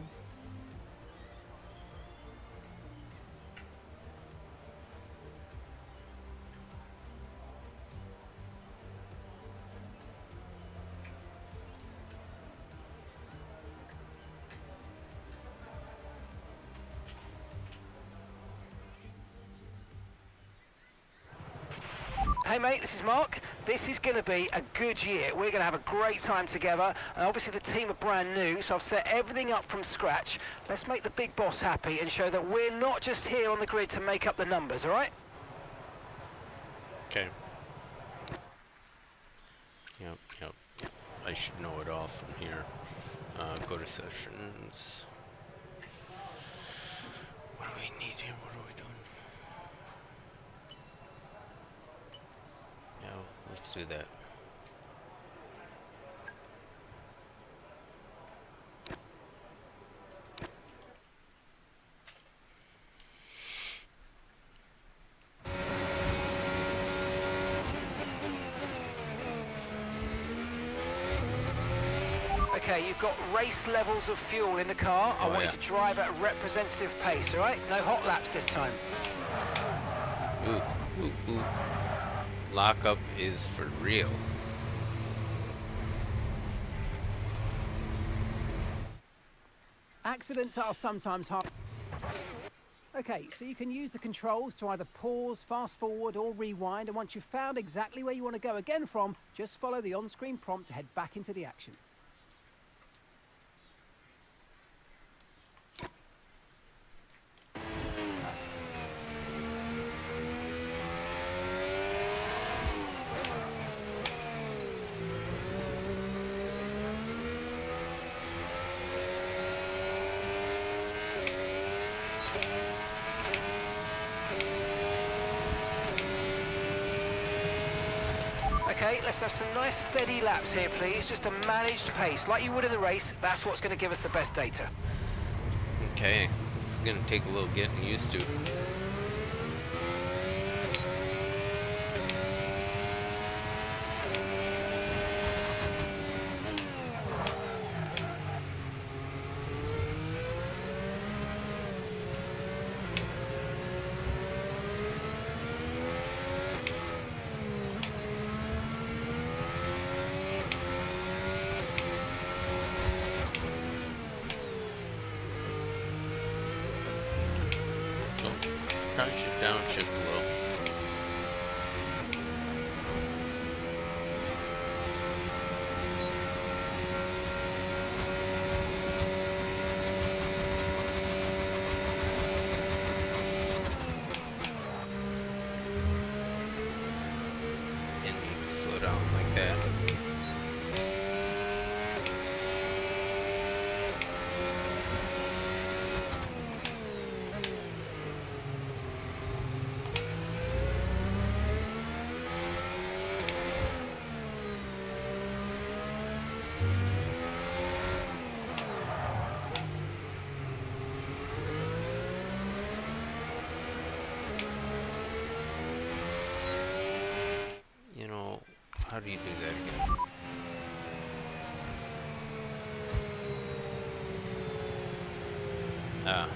Hey mate, this is Mark. This is going to be a good year. We're going to have a great time together, and obviously the team are brand new, so I've set everything up from scratch. Let's make the big boss happy and show that we're not just here on the grid to make up the numbers, alright? Okay. Yep. I should know it all from here. Go to sessions. What do we need here? What are we doing? Yeah, let's do that. Okay, you've got race levels of fuel in the car. I want you to drive at a representative pace, alright? No hot laps this time. Ooh. Lockup is for real. Accidents are sometimes hard. Okay, so you can use the controls to either pause, fast forward or rewind, and once you've found exactly where you want to go again from, just follow the on-screen prompt to head back into the action. Okay, let's have some nice steady laps here, please. Just a managed pace, like you would in the race. That's what's going to give us the best data. Okay, this is gonna take a little getting used to. Probably should downshift a little. Didn't need to slow down like that. how do you do that again? Ah.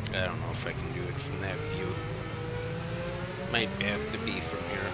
I don't know if I can do it from that view. Might have to be from here.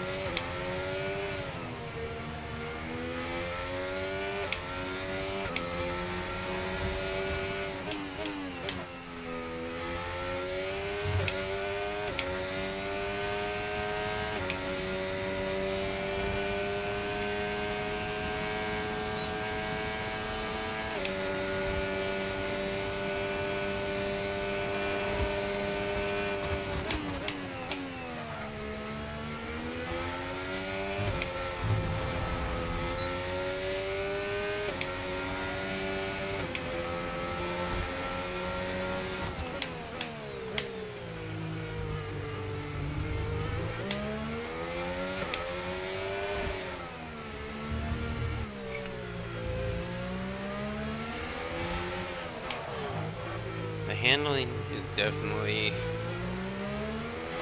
The handling is definitely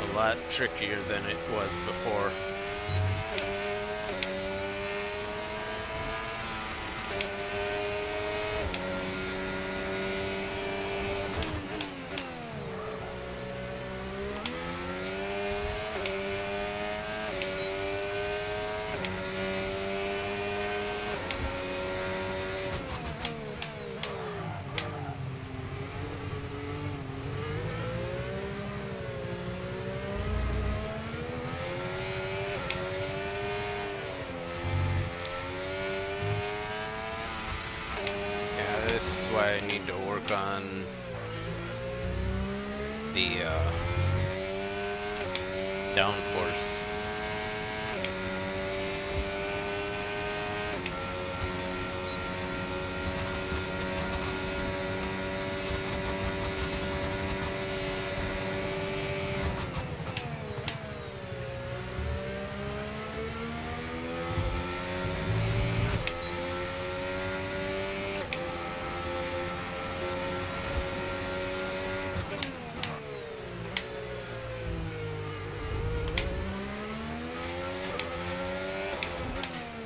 a lot trickier than it was before. This is why I need to work on the downforce.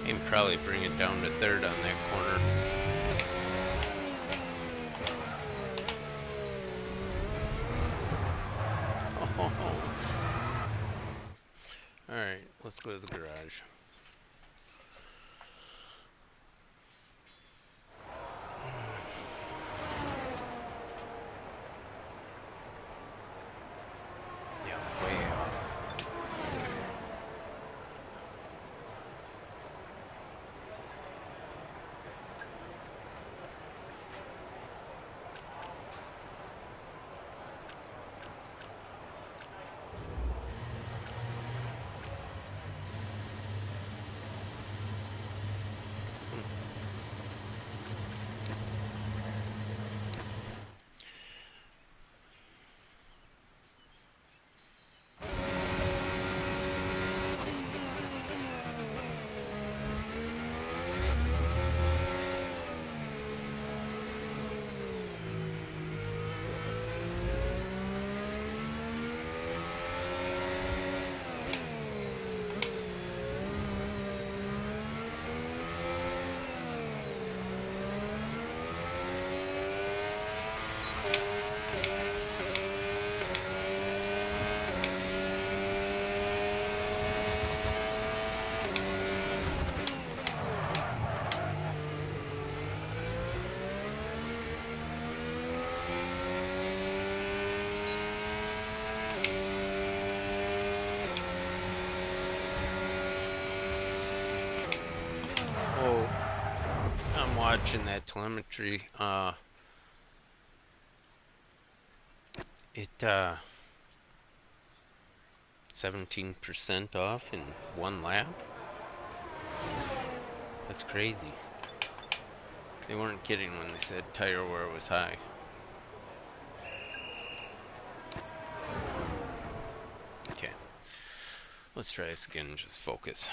You can probably bring it down to third on that corner. Alright, let's go to the garage. Yeah, way off. Watching that telemetry, 17% off in one lap? That's crazy. They weren't kidding when they said tire wear was high. Okay. Let's try this again and just focus.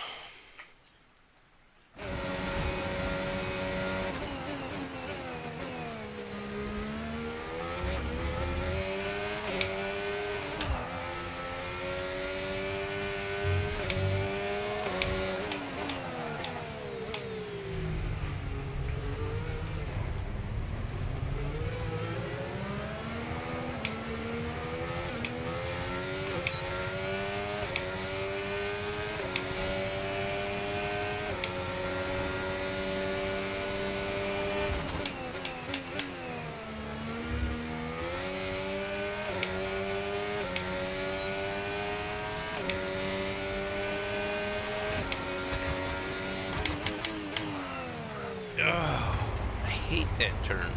Hate that turn.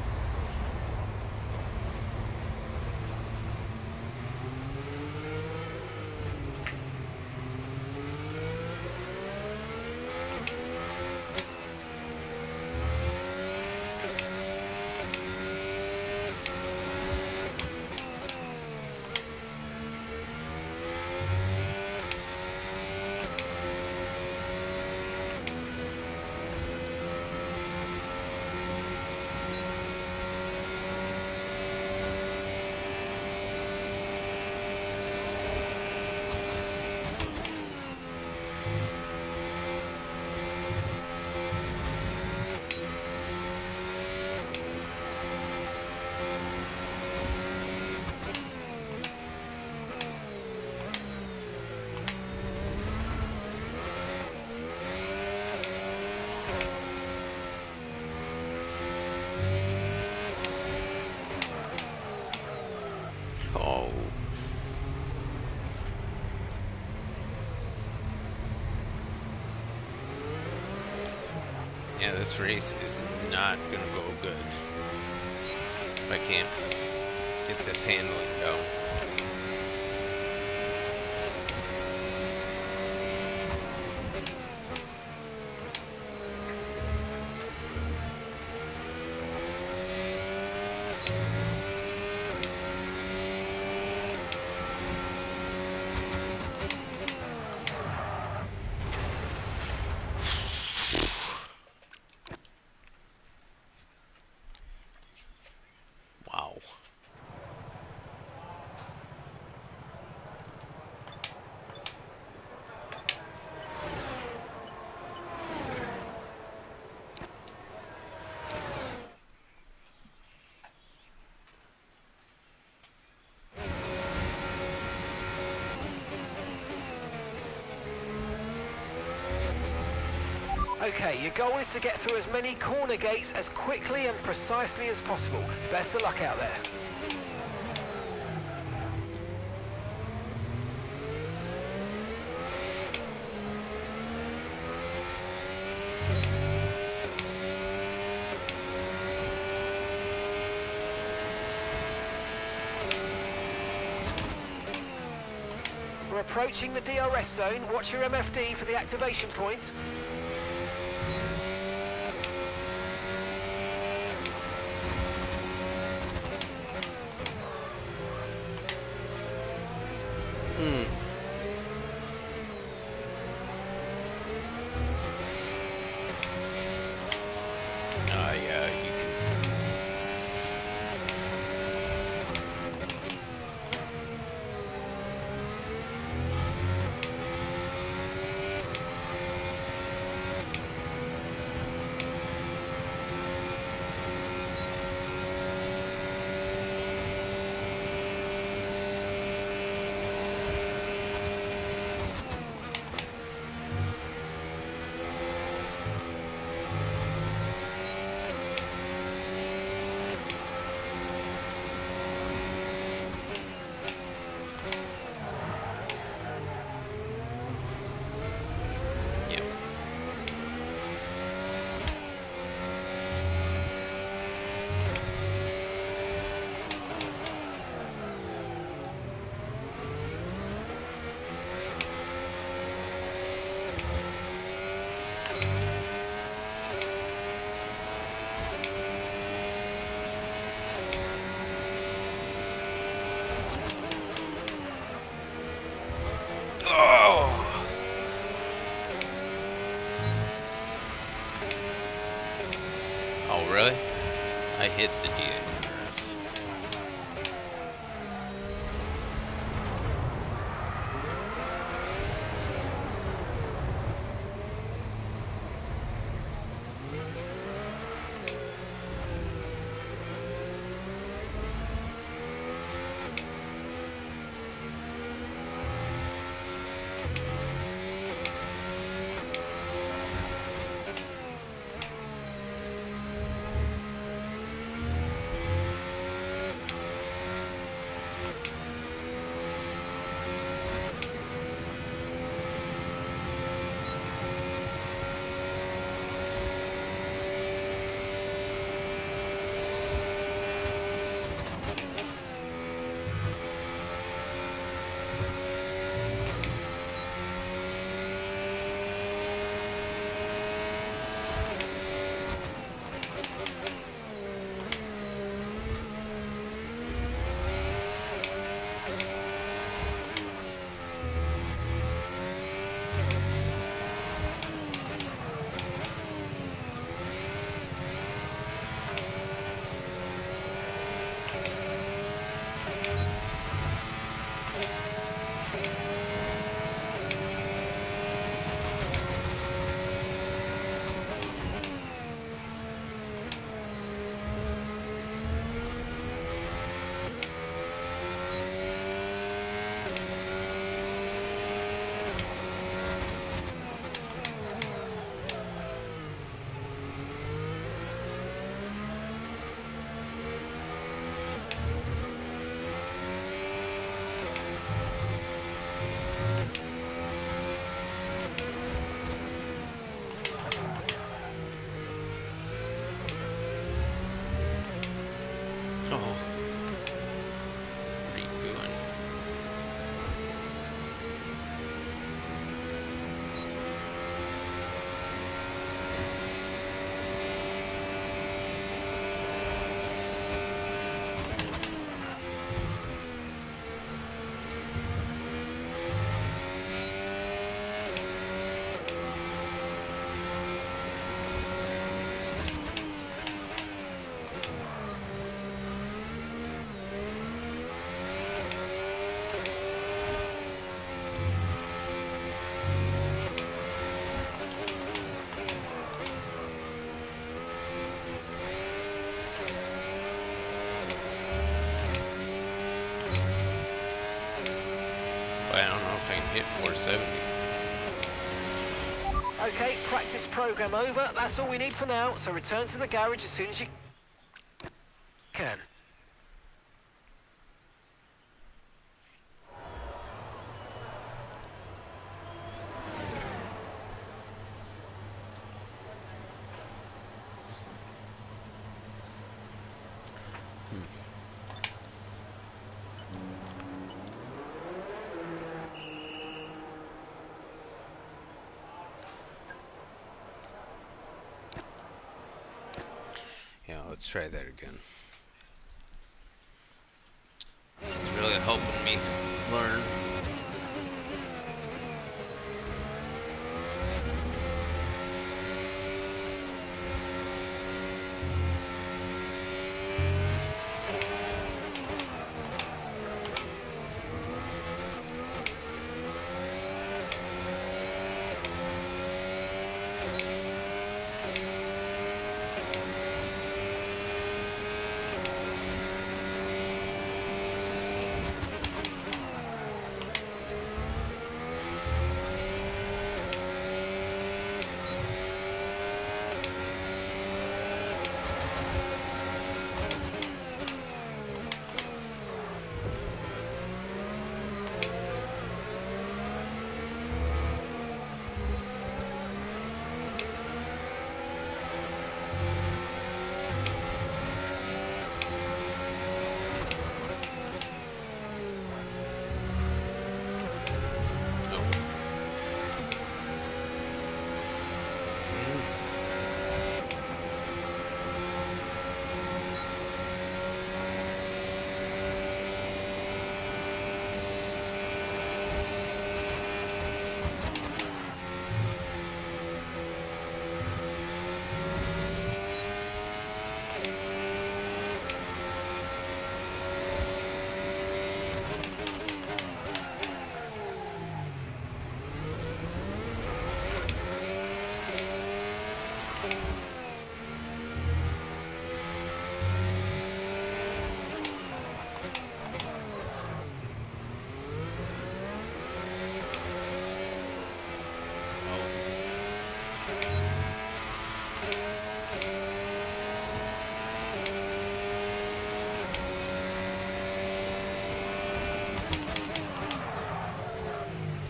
Oh. Yeah, this race is not gonna go good if I can't get this handling down. Wow. Okay, your goal is to get through as many corner gates as quickly and precisely as possible. Best of luck out there. We're approaching the DRS zone. Watch your MFD for the activation point. Yeah, you can. hit the DNRs. I don't know if I can hit 470. Okay, practice program over. That's all we need for now, so return to the garage as soon as you can. Yeah, let's try that again. It's really helping me learn.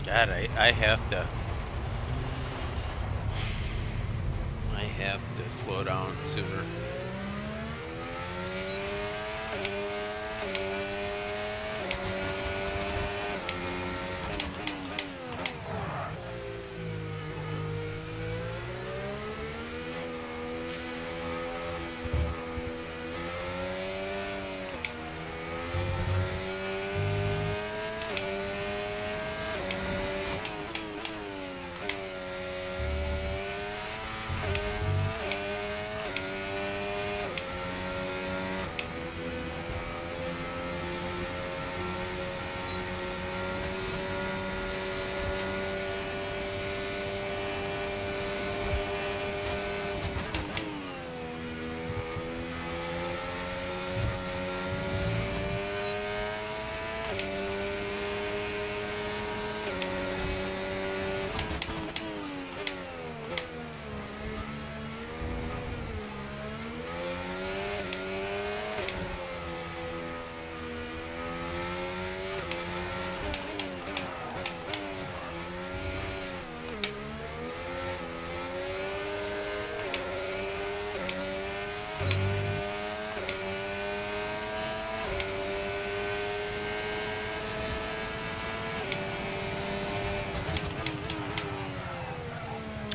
God, I have to. I have to slow down sooner.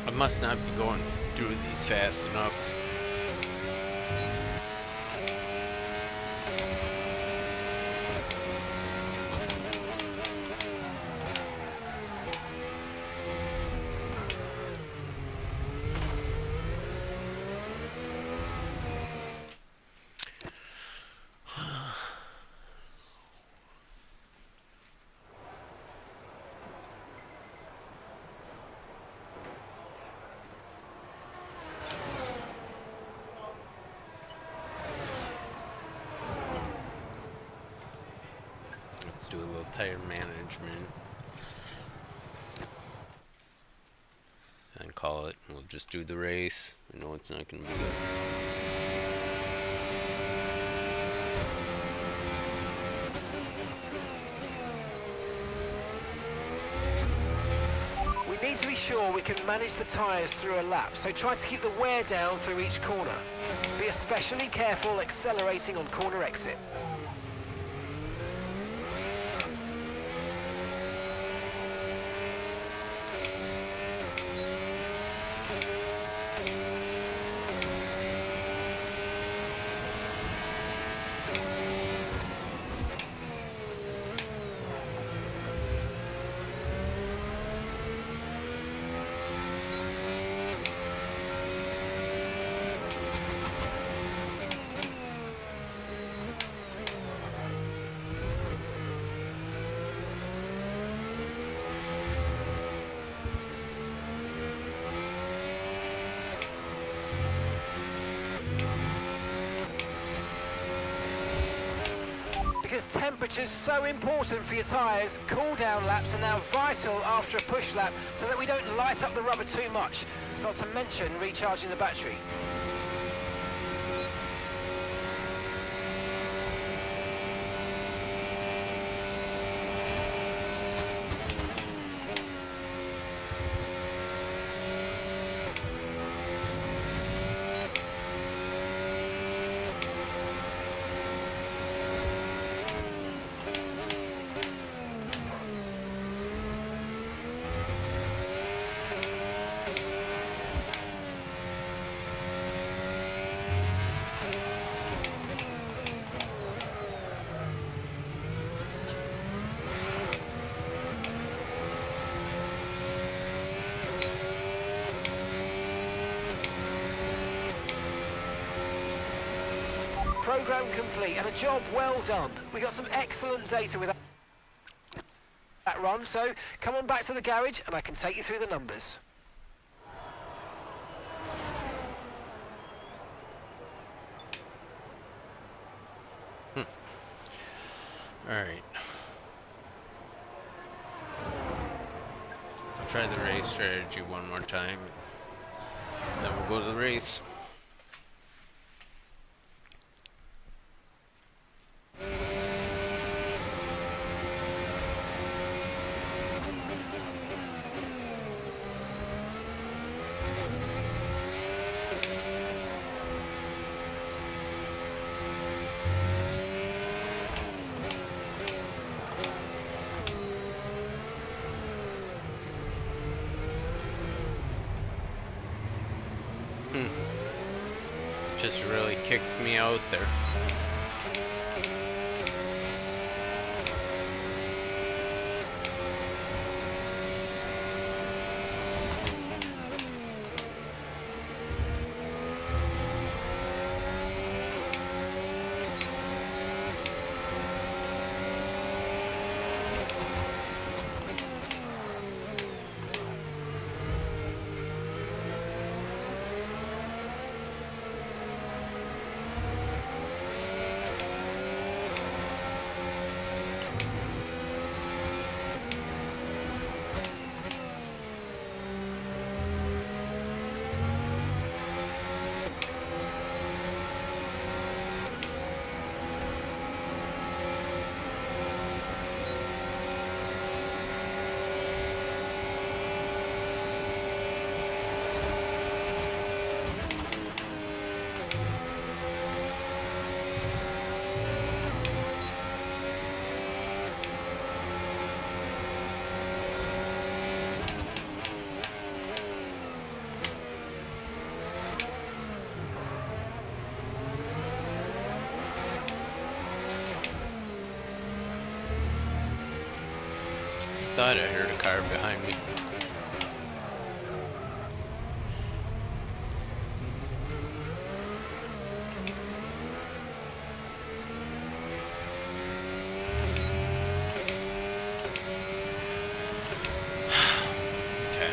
I must not be going through these fast enough. Let's do a little tire management and call it. We'll just do the race. I know it's not going to be good. We need to be sure we can manage the tyres through a lap, so try to keep the wear down through each corner. Be especially careful accelerating on corner exit. Because temperature's so important for your tyres, cool down laps are now vital after a push lap so that we don't light up the rubber too much, not to mention recharging the battery. Program complete and a job well done. We got some excellent data with that run, so come on back to the garage and I can take you through the numbers. Alright. I'll try the race strategy one more time. Then we'll go to the race. Just really kicks me out there. Thought I heard a car behind me. Okay.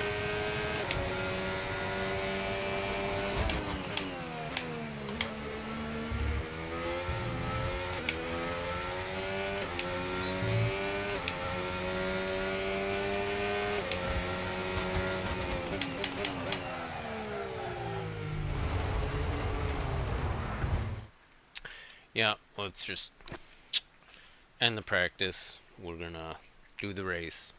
Yeah, let's just end the practice. We're gonna do the race.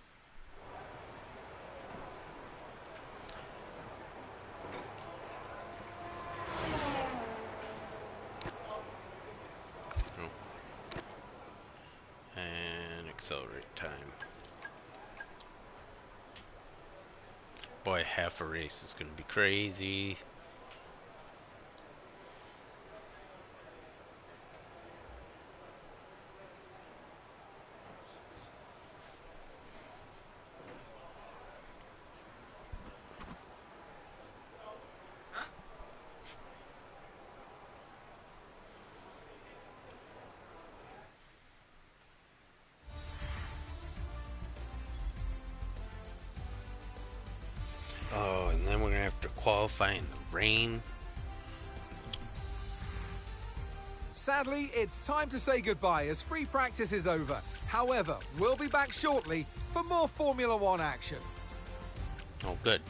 And accelerate time. Boy, half a race is gonna be crazy. Oh, and then we're gonna have to qualify in the rain. Sadly, it's time to say goodbye as free practice is over. However, we'll be back shortly for more Formula One action. Oh, good.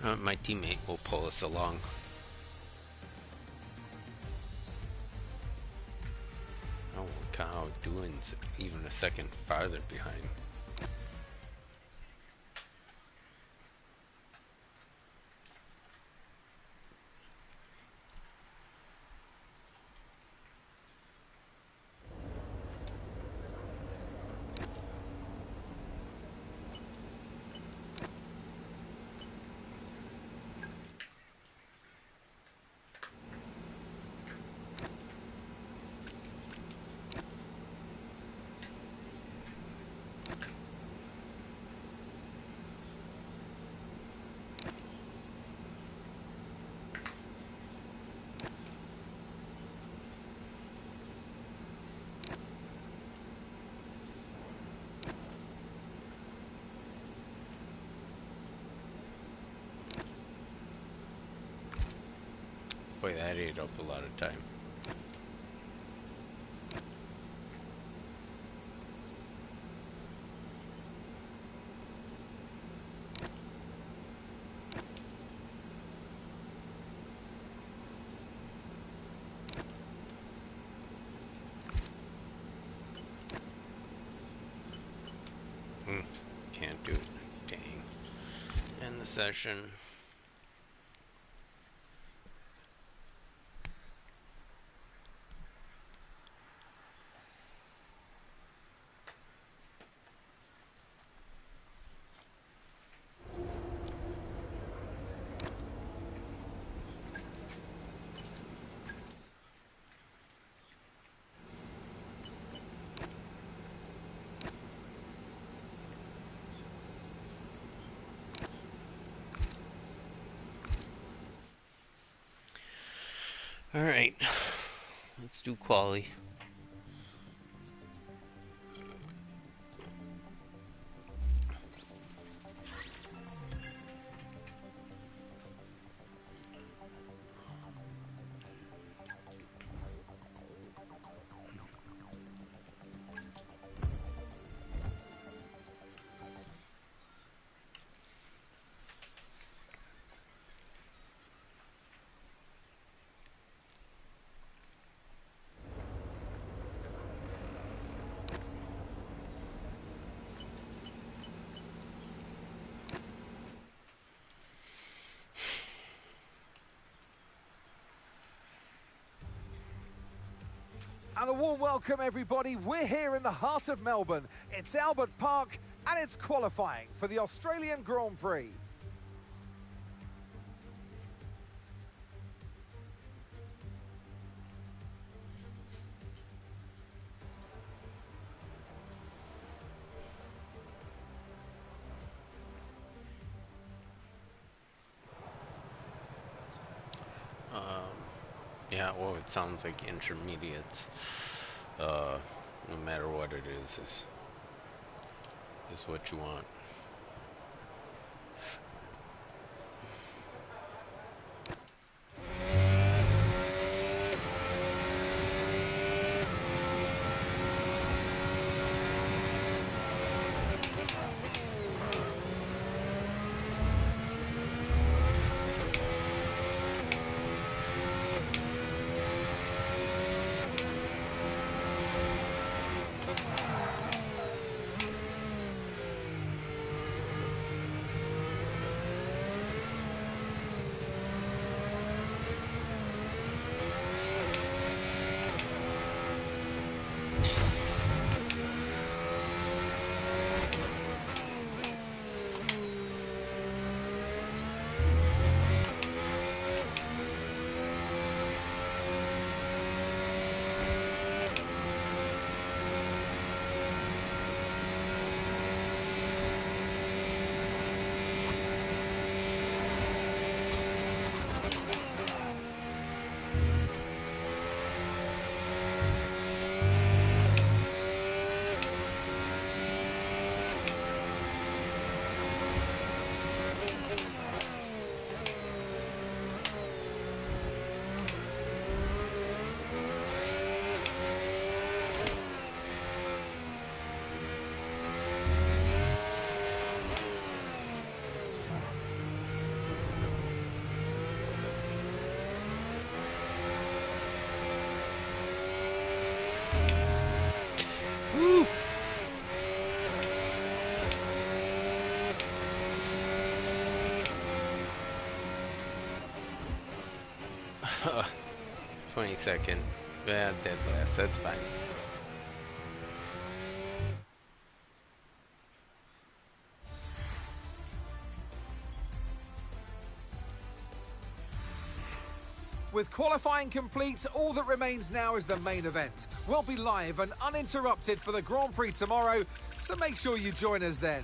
My teammate will pull us along. Oh, look how Doohan's even a second farther behind. Boy, that ate up a lot of time. Can't do it. Dang. End the session. Alright, let's do quali. And a warm welcome, everybody. We're here in the heart of Melbourne. It's Albert Park, and it's qualifying for the Australian Grand Prix. Yeah, well, it sounds like intermediates, no matter what it is what you want. Woo! 22nd. Yeah, dead last. That's fine. With qualifying complete, all that remains now is the main event. We'll be live and uninterrupted for the Grand Prix tomorrow, so make sure you join us then.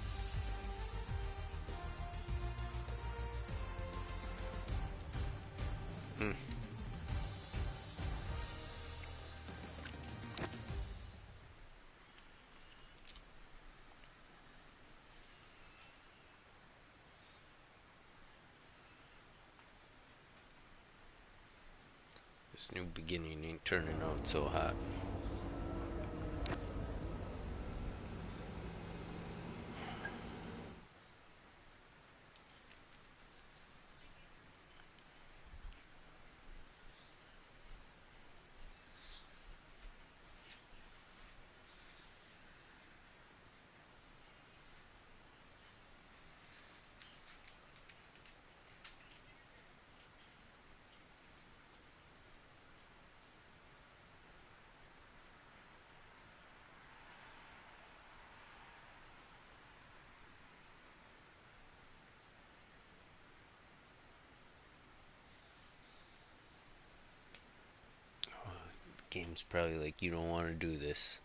This new beginning ain't turning out so hot. Game's probably like, you don't want to do this.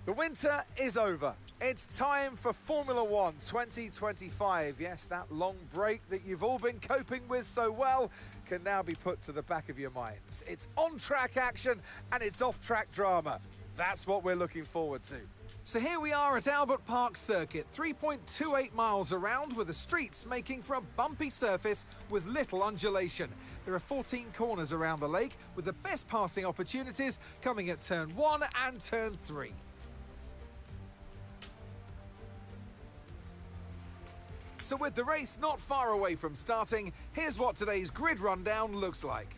The winter is over. It's time for Formula One 2025. Yes, that long break that you've all been coping with so well can now be put to the back of your minds. It's on-track action and it's off-track drama. That's what we're looking forward to. So here we are at Albert Park Circuit, 3.28 miles around, with the streets making for a bumpy surface with little undulation. There are 14 corners around the lake, with the best passing opportunities coming at turn 1 and turn 3. So with the race not far away from starting, here's what today's grid rundown looks like.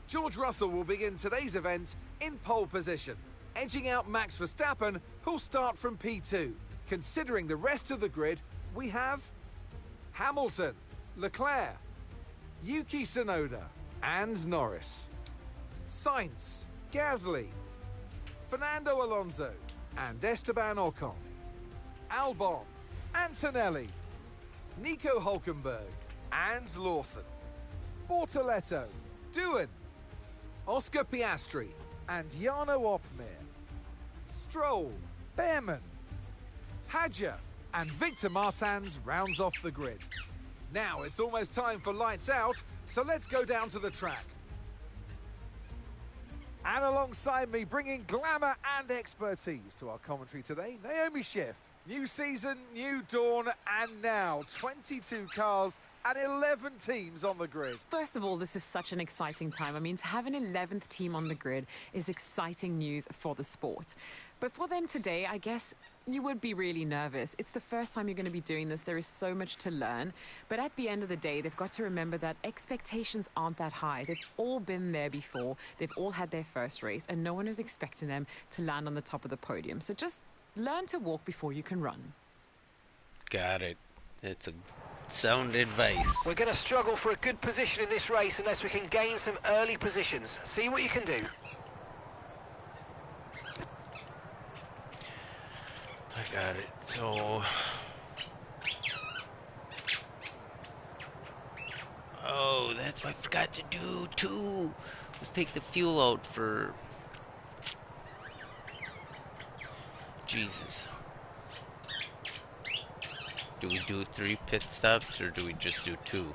George Russell will begin today's event in pole position, edging out Max Verstappen, who'll start from P2. Considering the rest of the grid, we have Hamilton, Leclerc, Yuki Tsunoda and Norris, Sainz, Gasly, Fernando Alonso and Esteban Ocon, Albon, Antonelli, Nico Hulkenberg and Lawson, Bortoletto, Doohan, Oscar Piastri and Jarno Opmeer, Stroll, Behrman, Hadjar and Victor Martins rounds off the grid. Now it's almost time for lights out, so let's go down to the track. And alongside me, bringing glamour and expertise to our commentary today, Naomi Schiff. New season, new dawn, and now 22 cars and 11 teams on the grid. First of all, this is such an exciting time. I mean, to have an 11th team on the grid is exciting news for the sport. But for them today, I guess you would be really nervous. It's the first time you're going to be doing this. There is so much to learn. But at the end of the day, they've got to remember that expectations aren't that high. They've all been there before. They've all had their first race, and no one is expecting them to land on the top of the podium. So just learn to walk before you can run. Got it. It's a sound advice. We're going to struggle for a good position in this race unless we can gain some early positions. See what you can do. I got it. So... oh, that's what I forgot to do too. Let's take the fuel out for... Jesus. Do we do 3 pit stops or do we just do 2?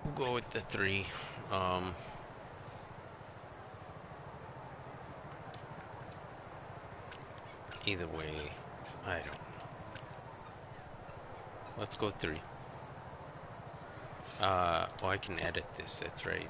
We'll go with the 3. Either way, I don't know. Let's go 3. Oh, I can edit this, that's right.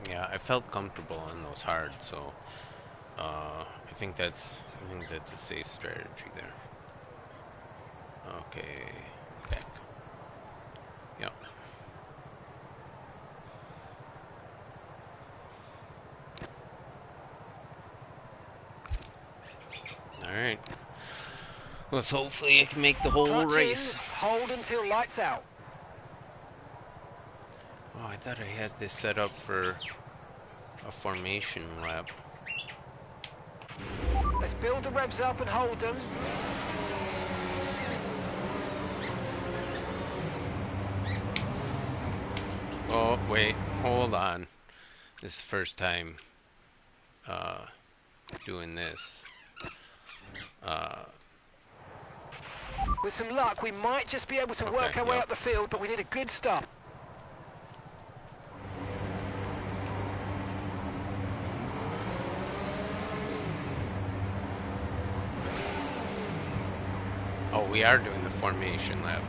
Yeah, I felt comfortable on those hard, so I think that's a safe strategy there. Okay, back. Yep. All right. Let's hopefully I can make the whole Clutch race. in, hold until lights out. Oh, I thought I had this set up for a formation lap. Let's build the revs up and hold them. Oh, wait, hold on. This is the first time doing this. With some luck, we might just be able to work our way up the field, but we need a good start. we are doing the formation lap.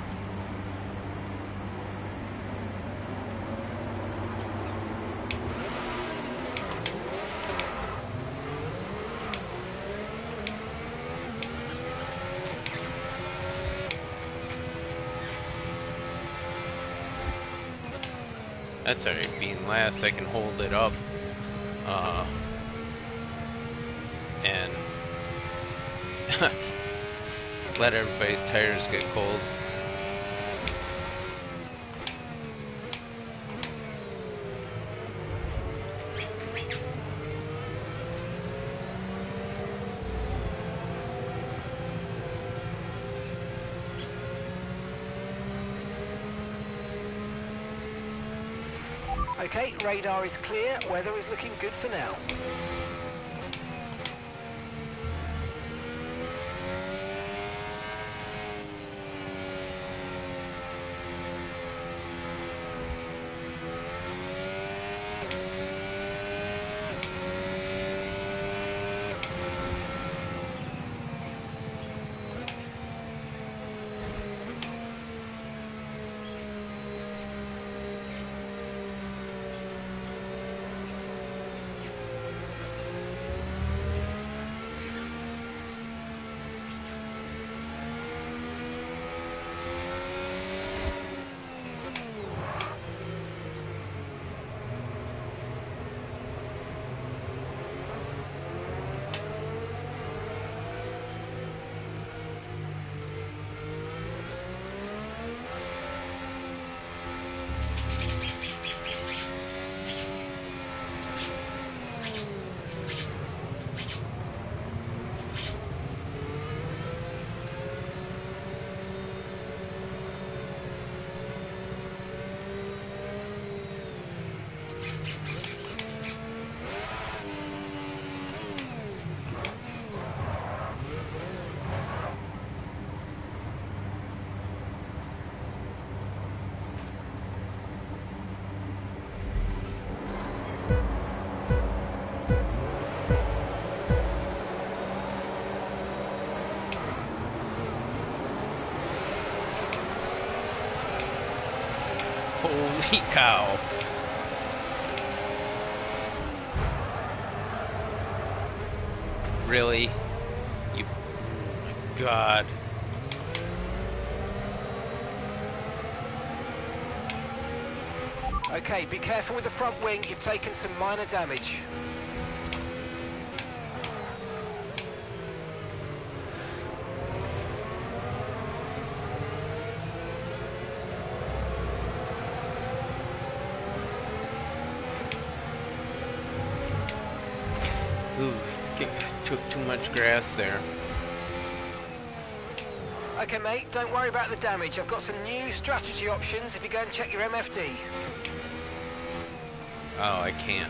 That's alright, being last, I can hold it up, and let everybody's tires get cold. Okay, radar is clear, weather is looking good for now. Holy cow. Really? You... Oh my god. Okay, be careful with the front wing, you've taken some minor damage. Ooh, took too much grass there. Okay mate, don't worry about the damage. I've got some new strategy options if you go and check your MFD. Oh, I can't.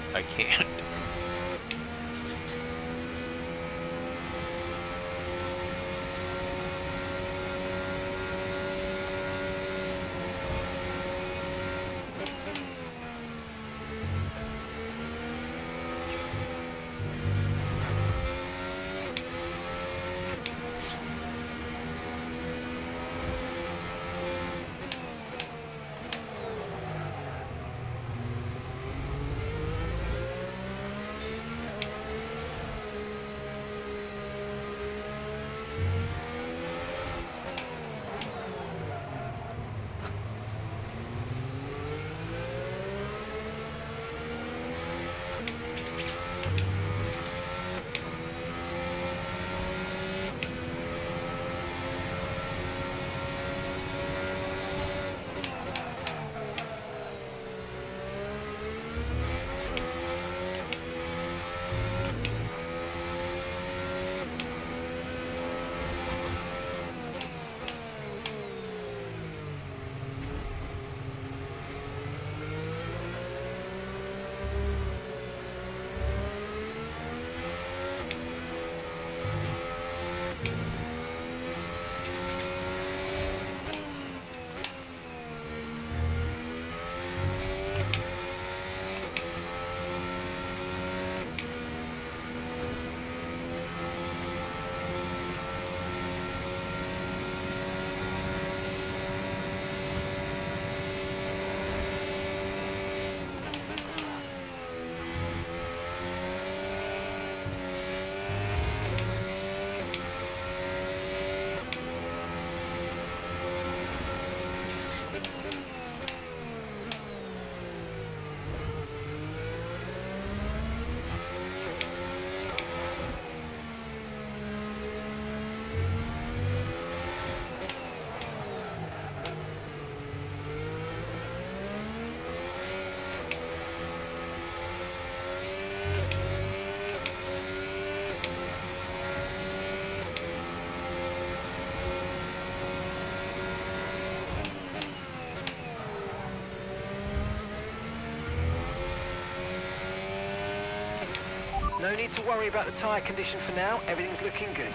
No need to worry about the tyre condition for now. Everything's looking good.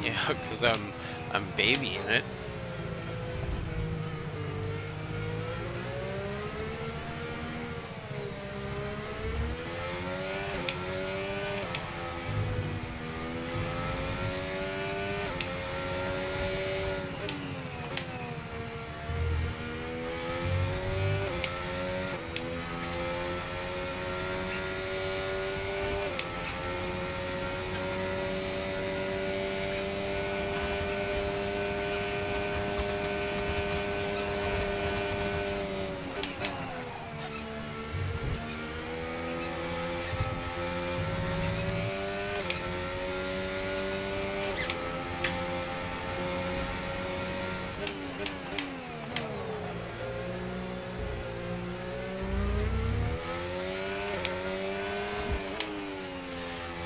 Yeah, because I'm babying it.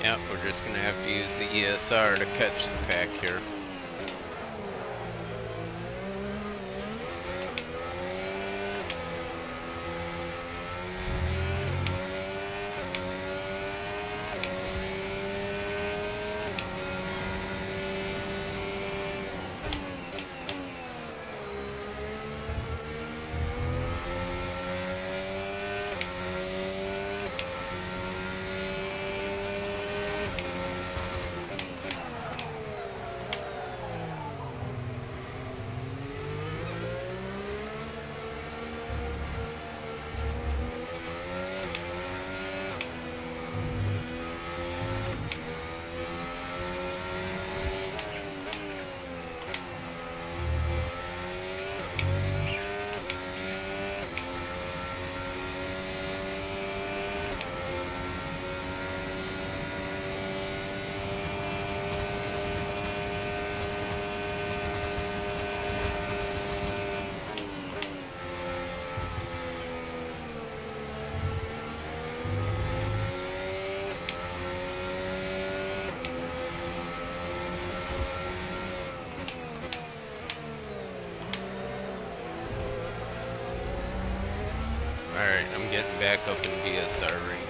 Yeah, we're just gonna have to use the ESR to catch the pack here. Alright, I'm getting back up in DSR range.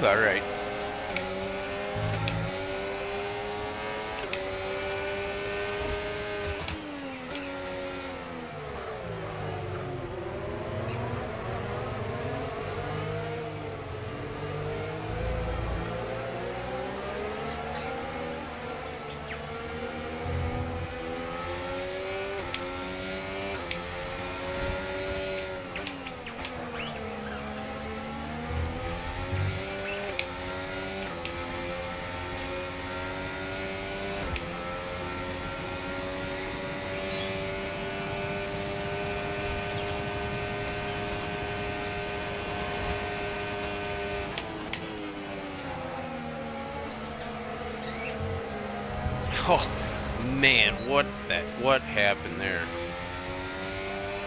Alright. Oh man, what happened there?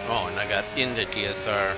Oh, and I got into DSR.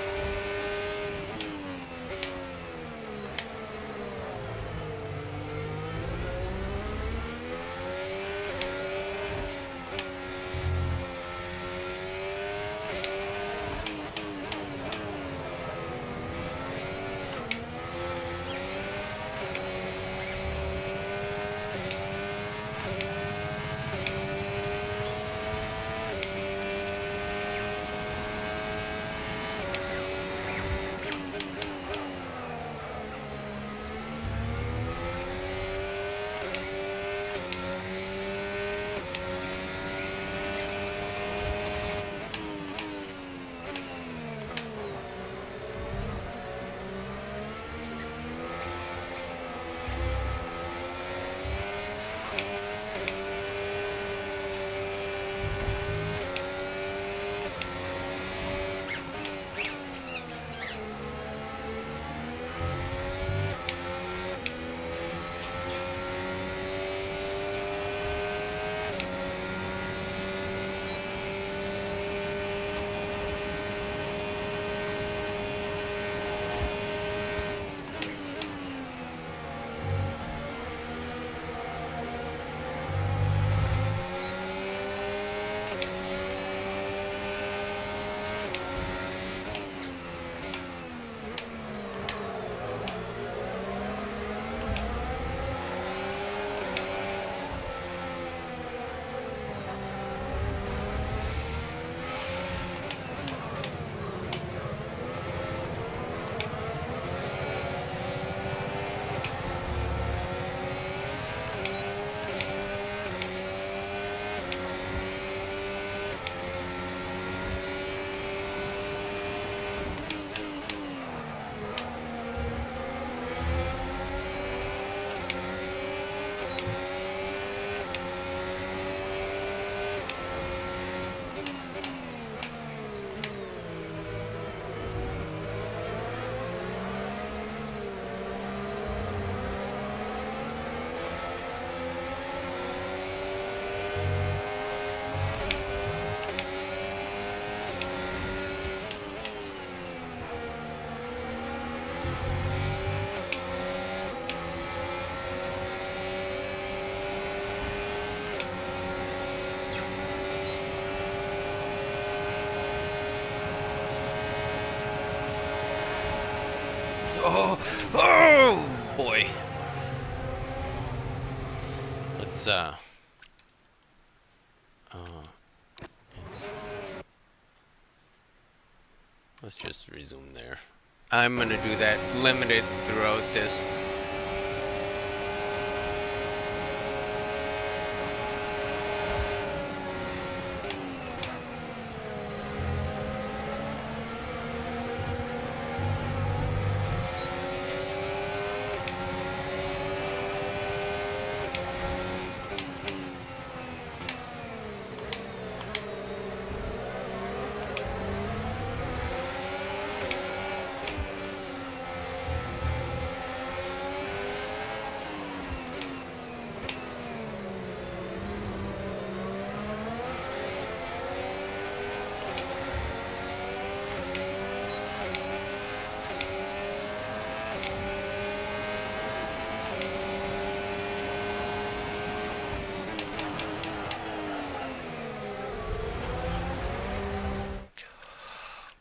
Oh boy. Let's let's just resume there. I'm gonna do that limited throughout this.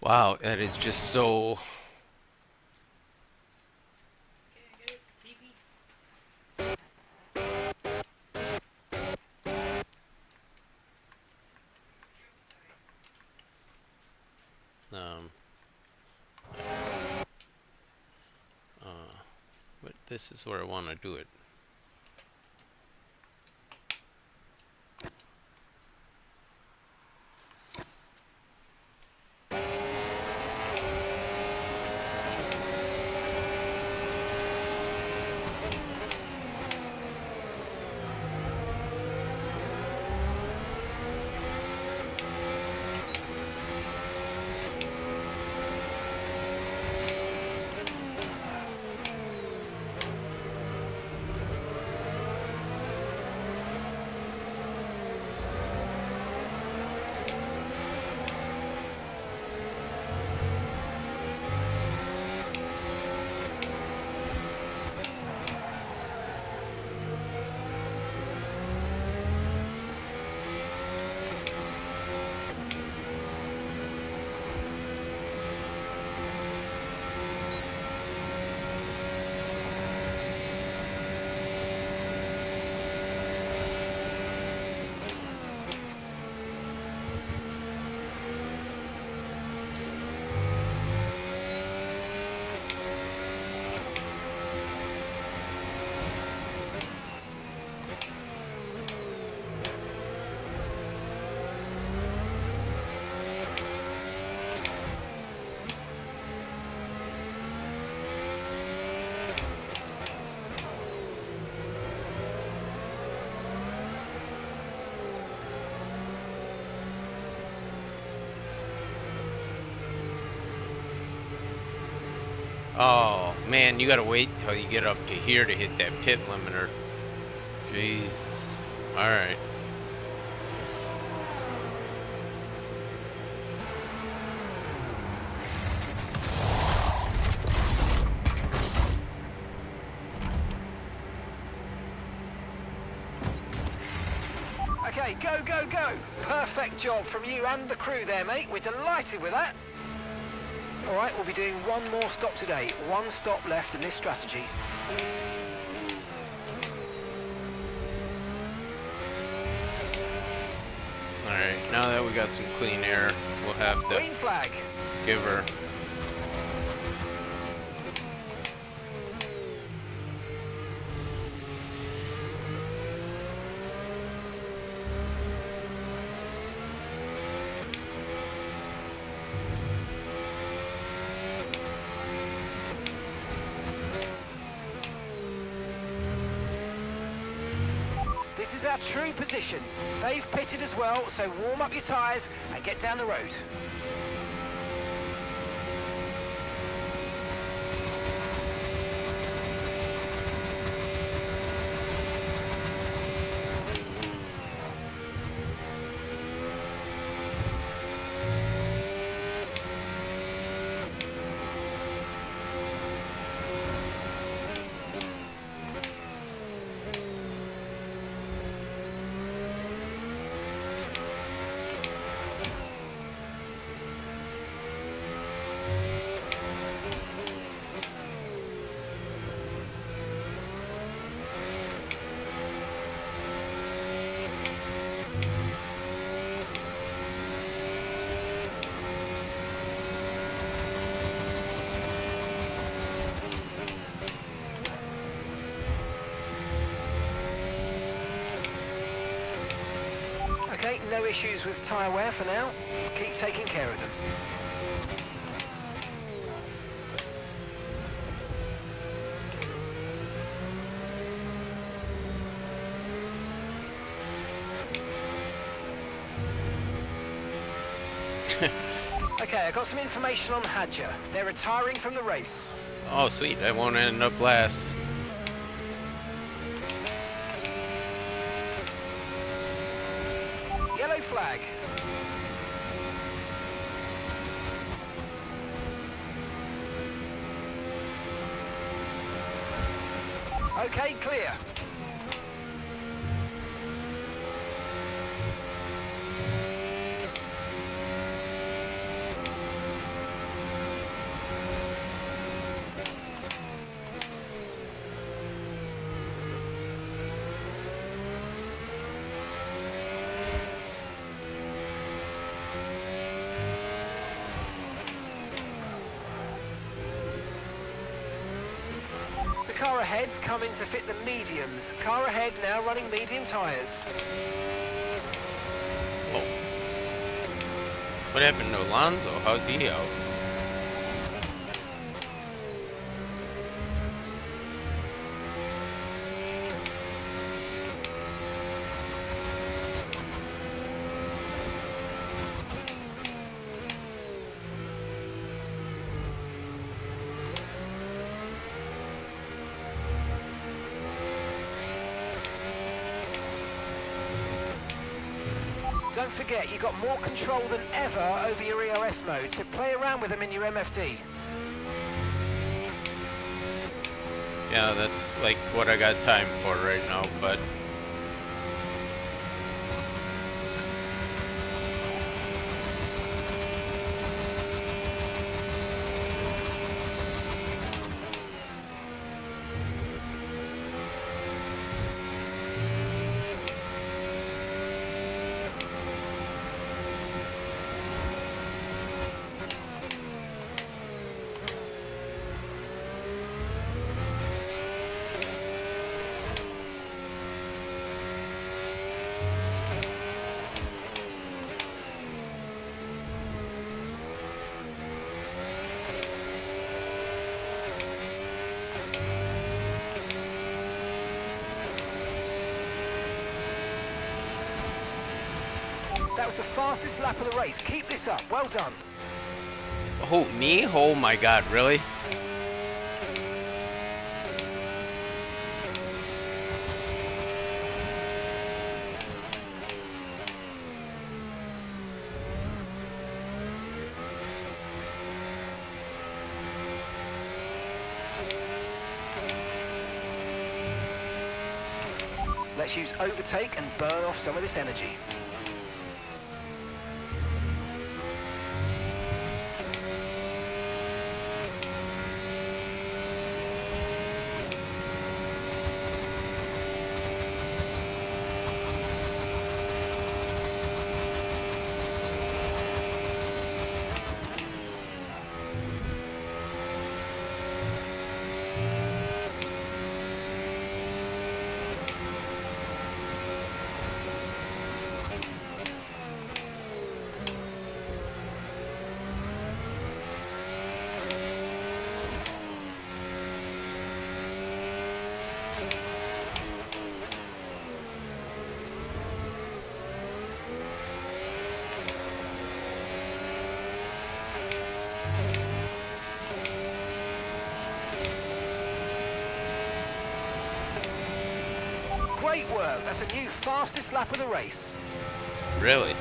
Wow, that is just so... but this is where I want to do it. Oh, man, you gotta wait till you get up to here to hit that pit limiter. Jesus. Alright. Okay, go, go, go. Perfect job from you and the crew there, mate. We're delighted with that. All right, we'll be doing one more stop today. One stop left in this strategy. All right, now that we got some clean air, we'll have to Green flag. give her. This is our true position. They've pitted as well, so warm up your tyres and get down the road. Okay, no issues with tyre wear for now. Keep taking care of them. Okay, I got some information on Hadja. They're retiring from the race. Oh, sweet. I won't end up last. Yellow flag. Okay, clear. Car ahead's coming to fit the mediums. Car ahead now running medium tyres. Oh. What happened to Alonso? How's he out? Don't forget, you've got more control than ever over your ERS mode, so play around with them in your MFD. Yeah, that's like what I got time for right now, but That was the fastest lap of the race. Keep this up. Well done. oh, me? Oh my god, really? Let's use overtake and burn off some of this energy. Great work. That's a new fastest lap of the race. Really?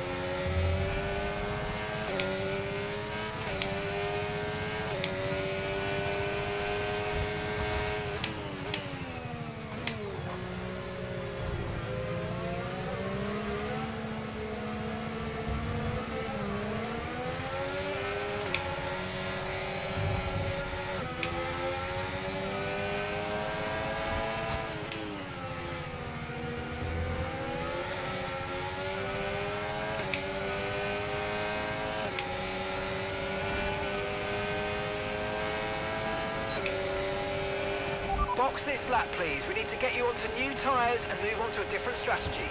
box this lap, please. We need to get you onto new tyres and move on to a different strategy.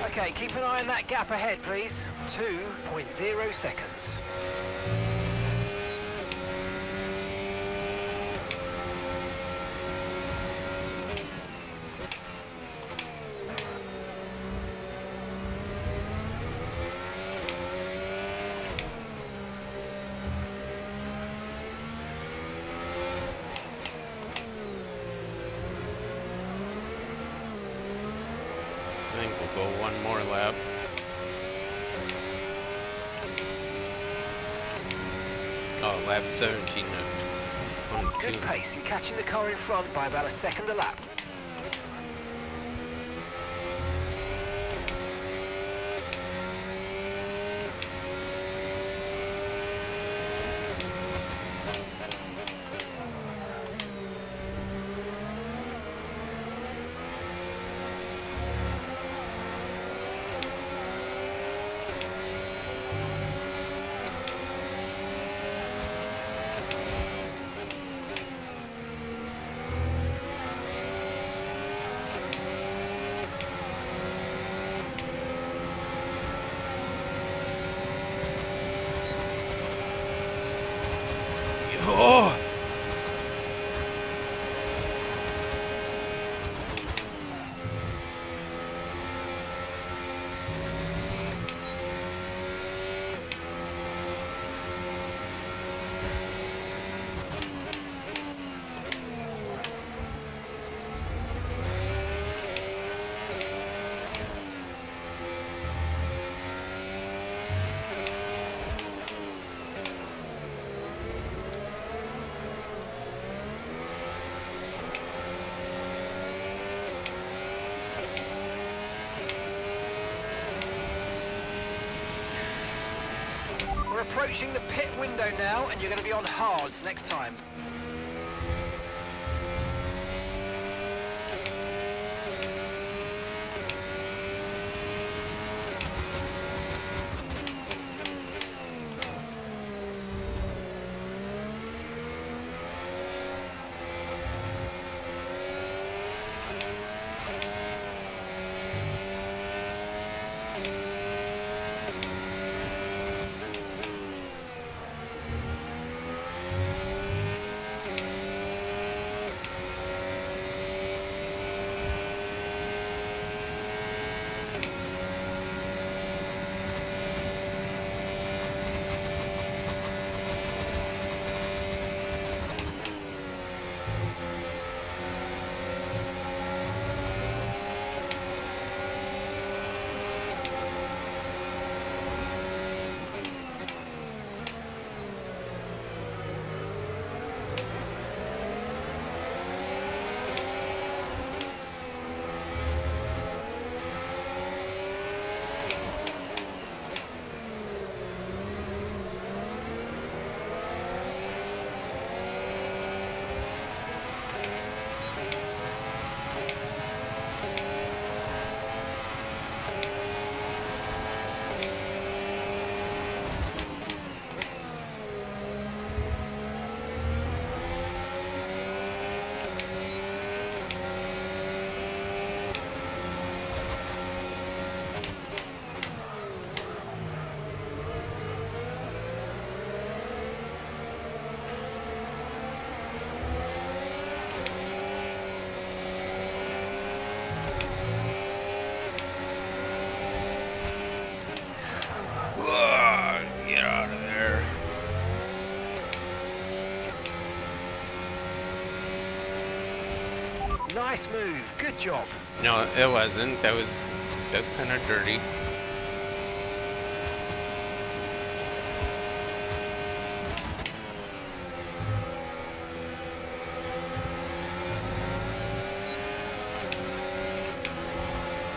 Okay, keep an eye on that gap ahead, please. 2.0 seconds. I think we'll go one more lap. Oh, lap 17 now. Good pace. You're catching the car in front by about a second a lap. Oh! We're approaching the pit window now, and you're going to be on hards next time. Get out of there. Nice move. Good job. No, it wasn't. That was kind of dirty.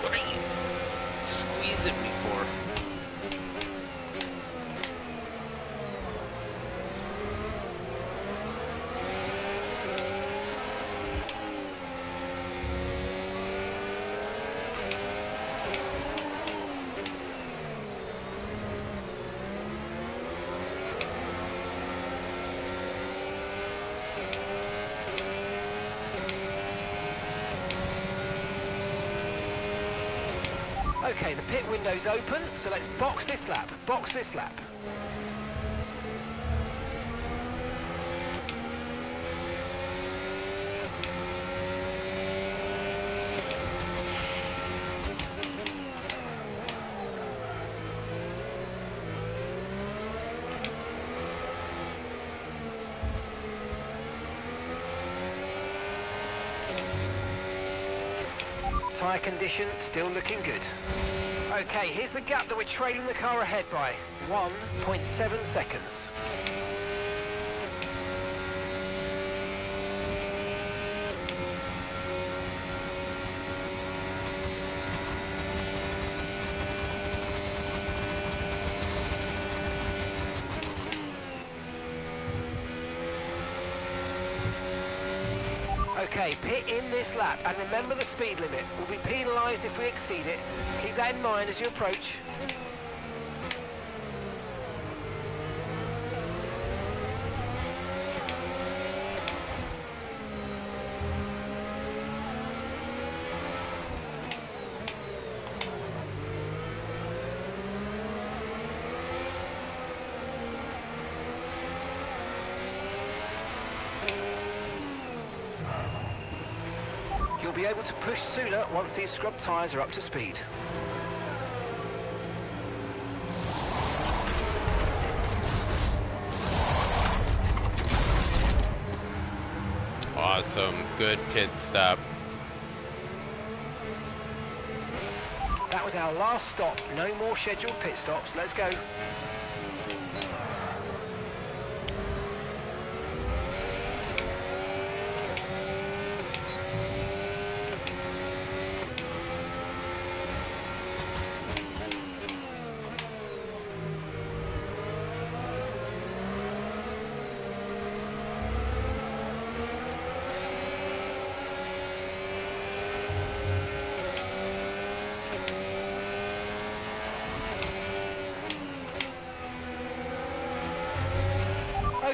What are you squeezing me for? Okay, the pit window's open, so let's box this lap. Box this lap. Tyre condition still looking good. Okay, here's the gap that we're trailing the car ahead by. 1.7 seconds. Okay, pit in this lap, and remember the speed limit. We'll be penalised if we exceed it. Keep that in mind as you approach. You'll be able to push sooner once these scrub tyres are up to speed. Awesome, good pit stop. That was our last stop. No more scheduled pit stops. Let's go.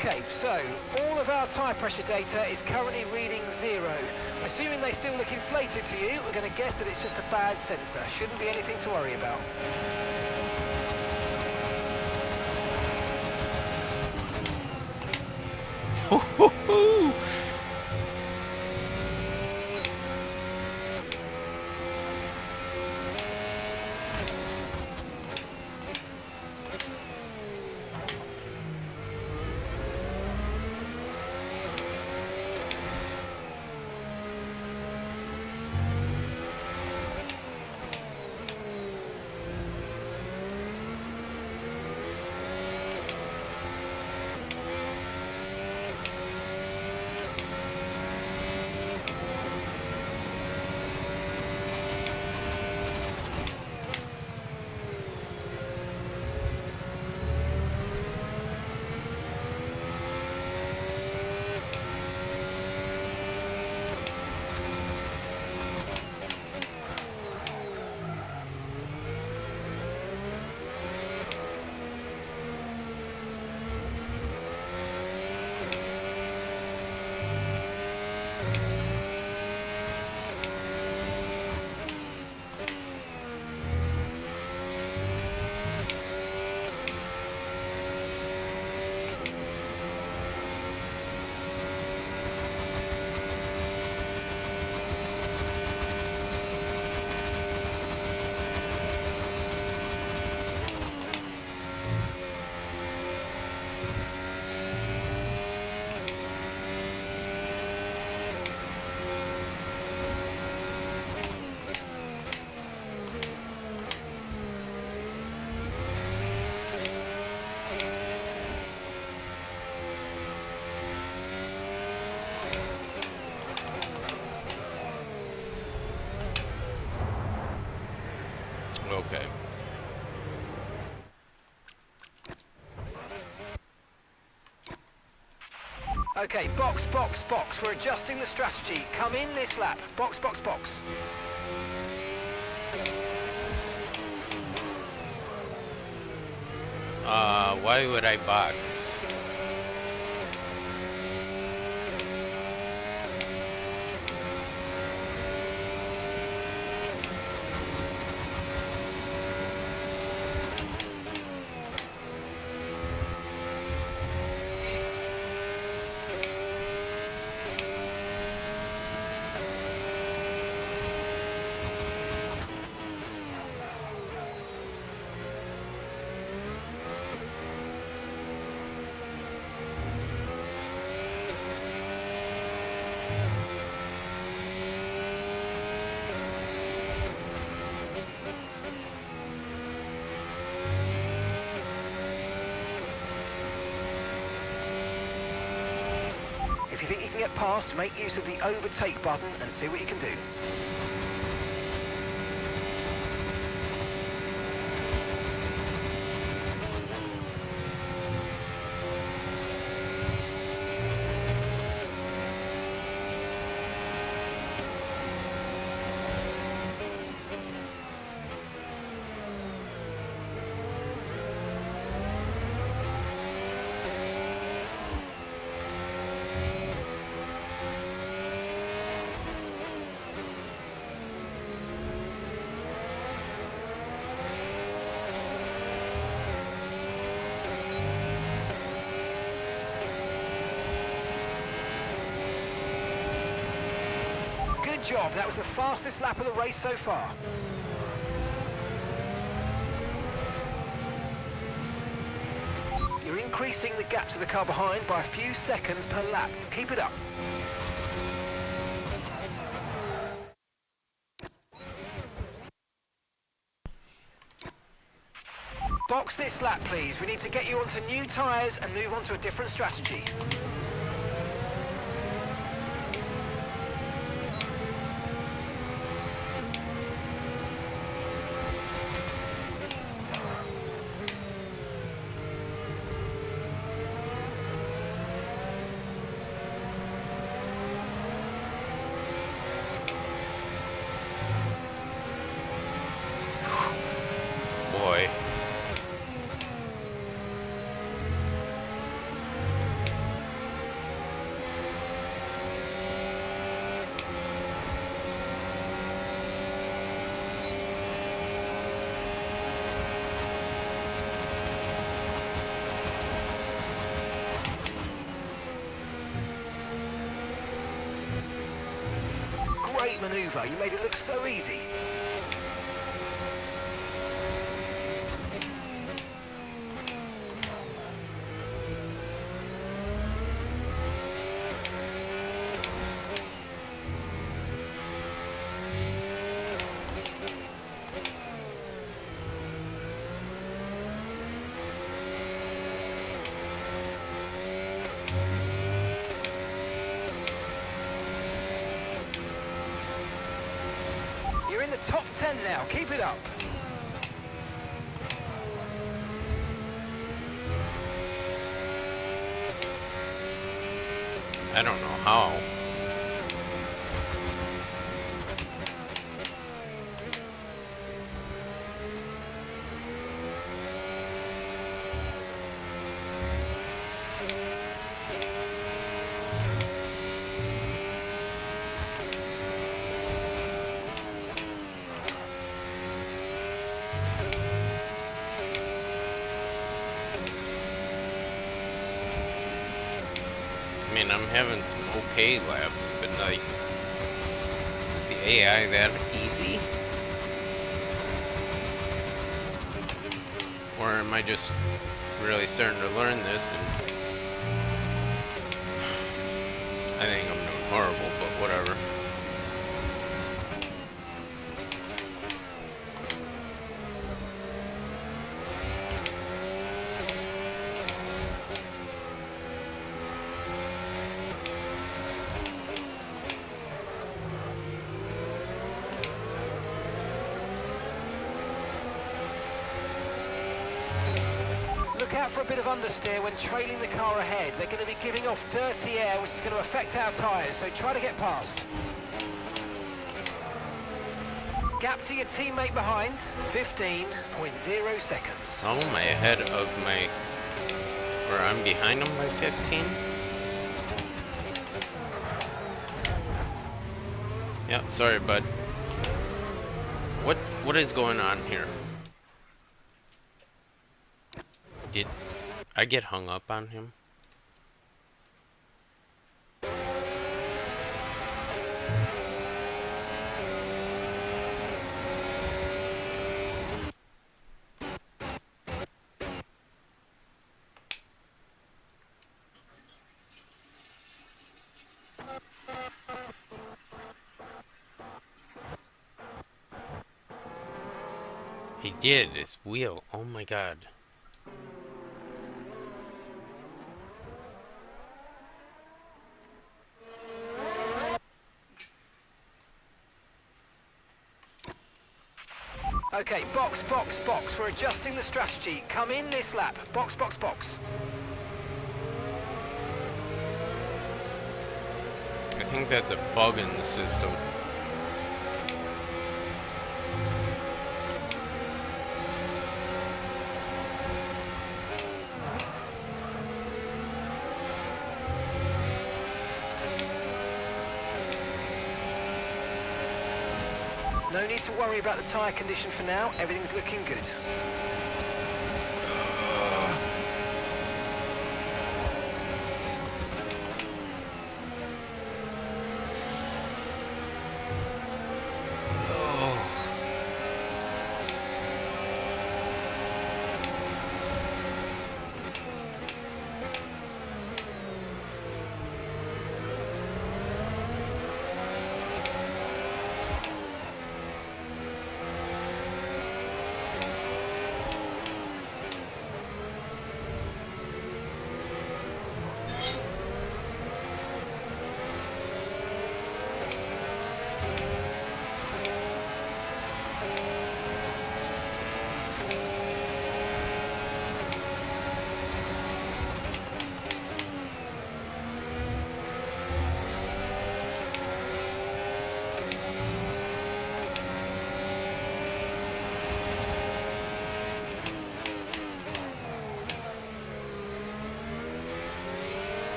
Okay, so all of our tyre pressure data is currently reading 0. Assuming they still look inflated to you, we're going to guess that it's just a bad sensor. Shouldn't be anything to worry about. Okay. Okay, box, box, box. We're adjusting the strategy. Come in this lap. Box, box, box. Why would I box? you think you can get past, make use of the overtake button and see what you can do. Good job, that was the fastest lap of the race so far. You're increasing the gap to the car behind by a few seconds per lap. Keep it up. Box this lap, please. We need to get you onto new tyres and move on to a different strategy. Boy. Great manoeuvre, you made it look so easy. You're in the top 10 now, keep it up. I don't know how. I mean, I'm having some okay laps, but like, is the AI that easy? Or am I just really starting to learn this and I think I'm doing horrible, but whatever. Look out for a bit of understeer when trailing the car ahead. They're going to be giving off dirty air, which is going to affect our tyres, so try to get past. Gap to your teammate behind, 15.0 seconds. How am I ahead of my... or I'm behind him by 15? Yeah, sorry, bud. What is going on here? Did I get hung up on him? He did, his wheel. Oh my god. Okay, box, box, box. We're adjusting the strategy. Come in this lap. Box, box, box. I think that's a bug in the system. No need to worry about the tyre condition for now. Everything's looking good.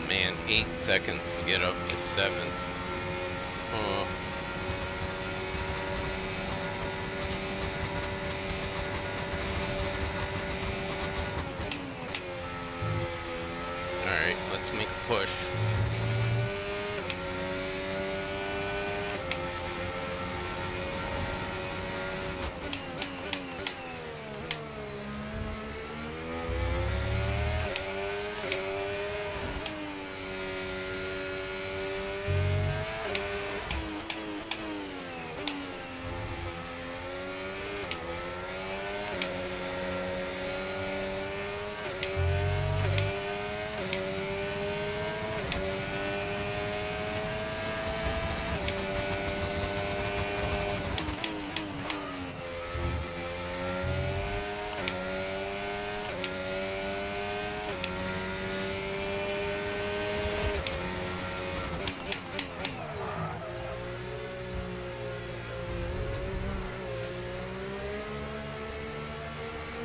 Man, 8 seconds to get up to 7. Alright, let's make a push.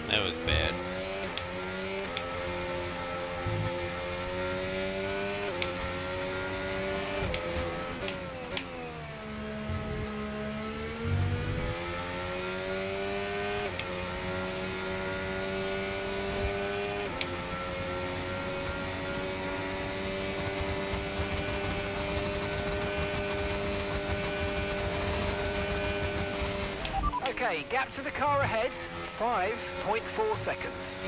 That was bad. Okay, gap to the car ahead, 5.4 seconds.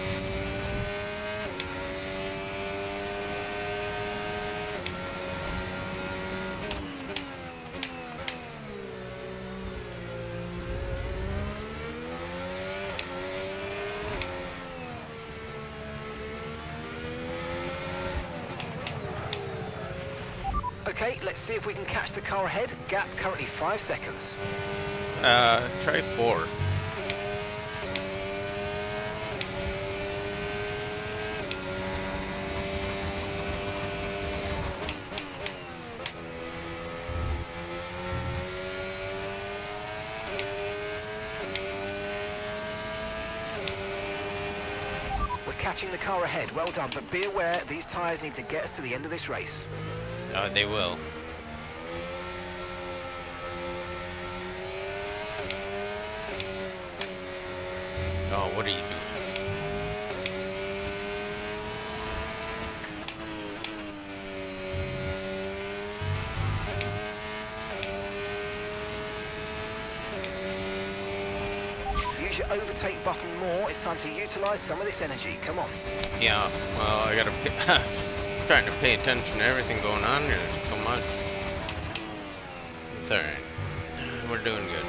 Okay, let's see if we can catch the car ahead. Gap currently 5 seconds. Try 4. We're catching the car ahead, well done, but be aware these tyres need to get us to the end of this race. They will. Oh, what are you doing? Use your overtake button more. It's time to utilize some of this energy. Come on. Yeah, well, I gotta trying to pay attention to everything going on here. There's so much. It's alright. We're doing good.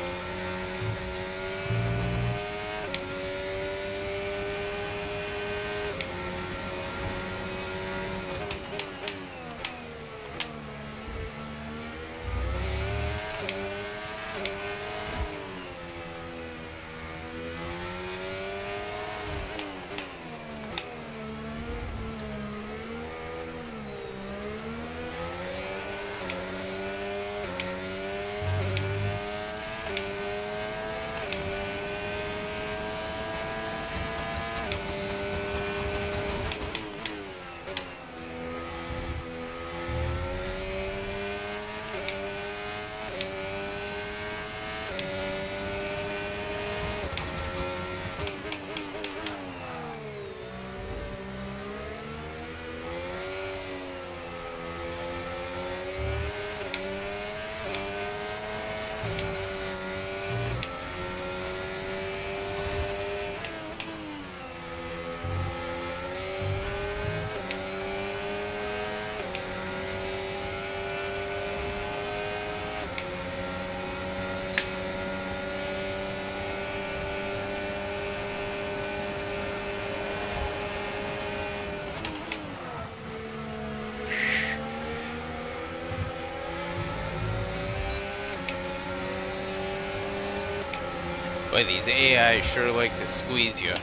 Boy, these AI sure like to squeeze you.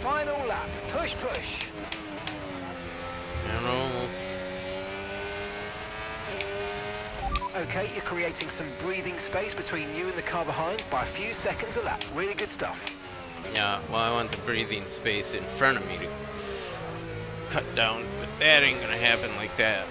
Final lap. Push, push. I don't know. Okay, you're creating some breathing space between you and the car behind by a few seconds a lap. Really good stuff. Yeah, well, I want the breathing space in front of me to cut down, but that ain't gonna happen like that.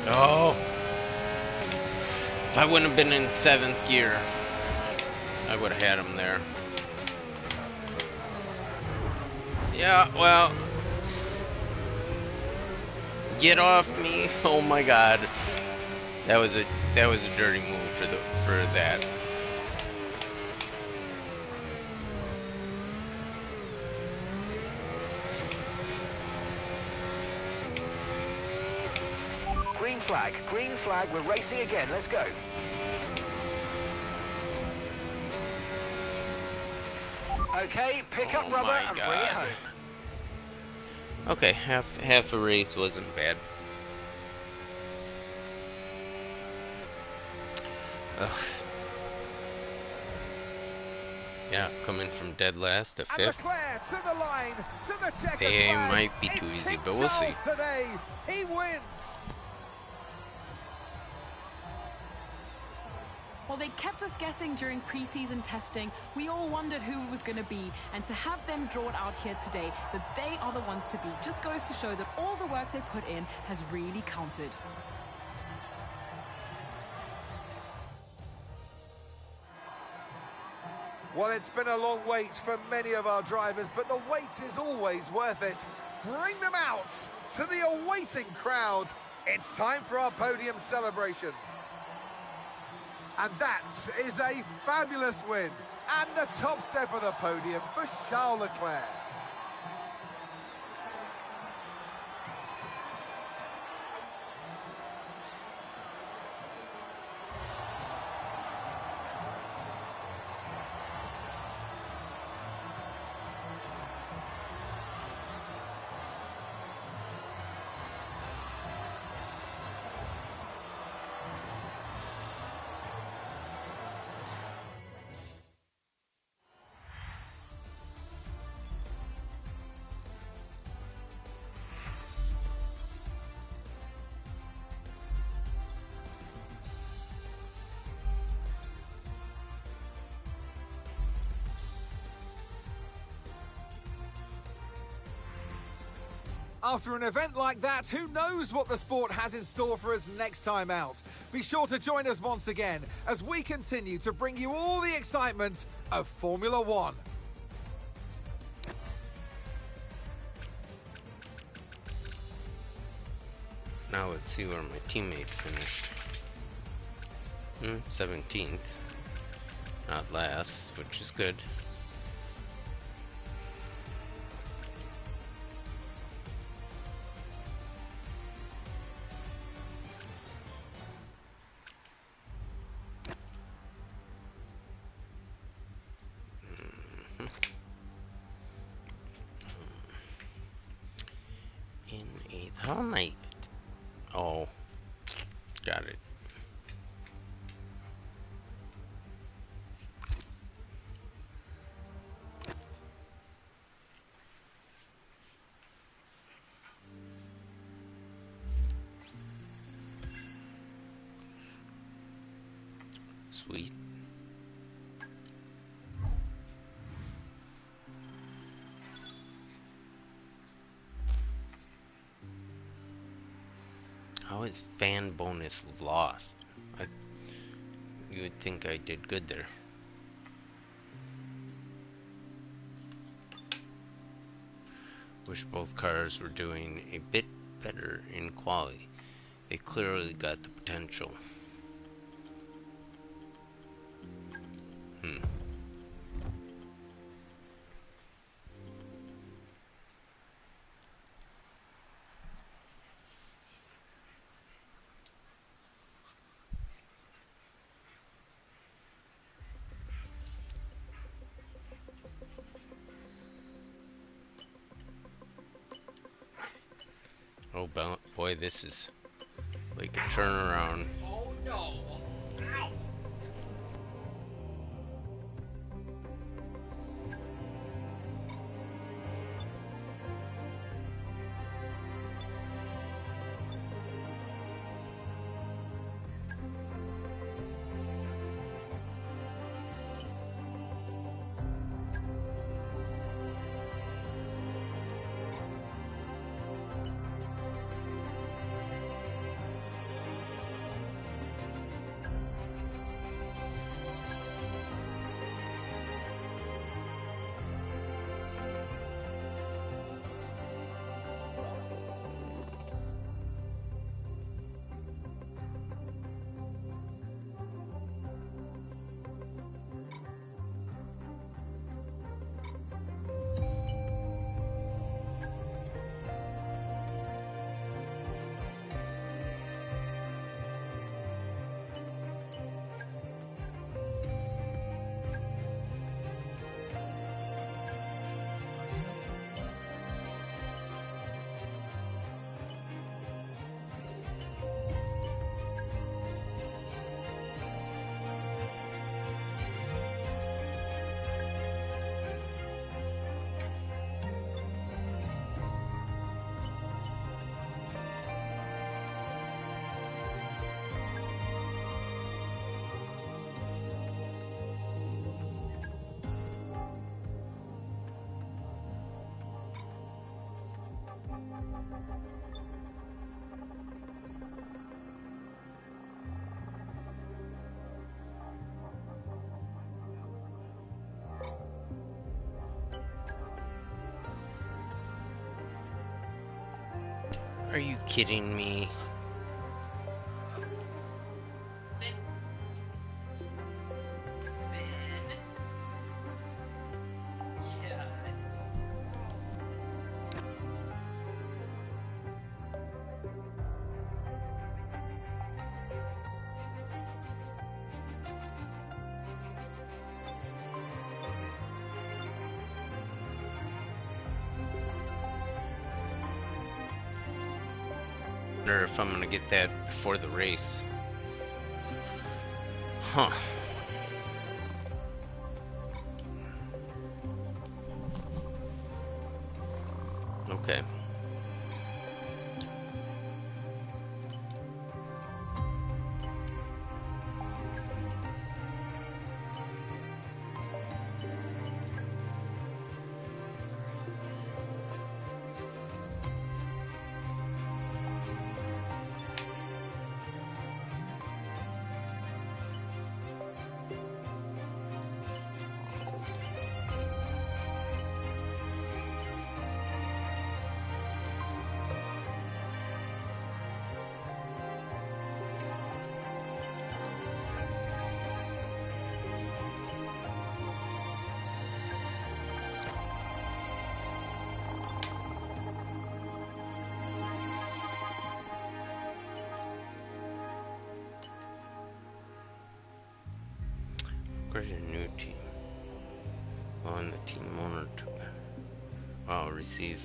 Oh, if I wouldn't have been in 7th gear, I would have had him there. Yeah, well, get off me! Oh my God, that was a dirty move for that. Green flag, we're racing again, let's go. Okay, pick up Oh rubber my and bring it God. home. Okay, half a race wasn't bad. Ugh. Yeah, coming from dead last to And fifth. Leclerc to the line, to the checkered They flag. might be too It's easy, King but we'll Charles see. Today, he wins. While they kept us guessing during pre-season testing, we all wondered who it was going to be, and to have them drawn out here today, that they are the ones to beat, just goes to show that all the work they put in has really counted. Well, it's been a long wait for many of our drivers, but the wait is always worth it. Bring them out to the awaiting crowd. It's time for our podium celebrations. And that is a fabulous win. And the top step of the podium for Charles Leclerc. After an event like that, who knows what the sport has in store for us next time out? Be sure to join us once again as we continue to bring you all the excitement of Formula One. Now let's see where my teammate finished. 17th. Not last, which is good. In 8th. How am I? Oh, got it. Sweet. How is fan bonus lost? You would think I did good there. Wish both cars were doing a bit better in quality. They clearly got the potential. Oh boy, this is like a turnaround. Oh no! Ow! Are you kidding me? Spin. Spin. Yeah, let's go. Wonder if I'm gonna get that before the race. Huh. Okay. Create a new team. On the team monitor. Oh, receive.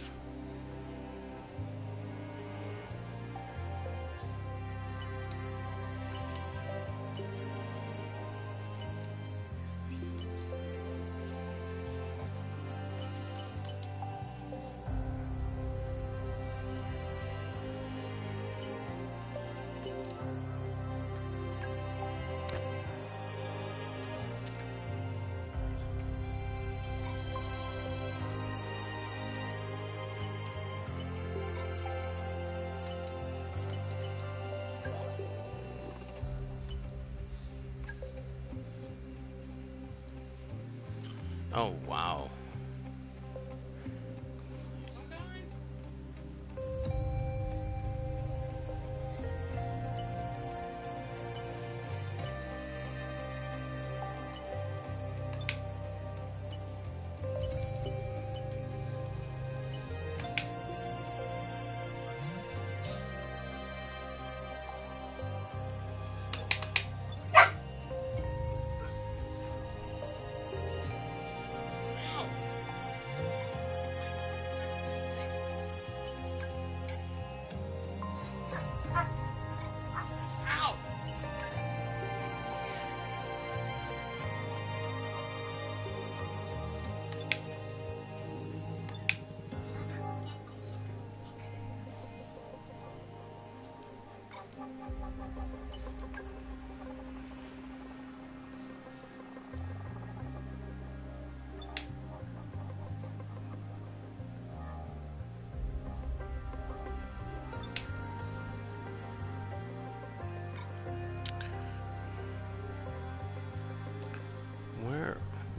Oh, wow.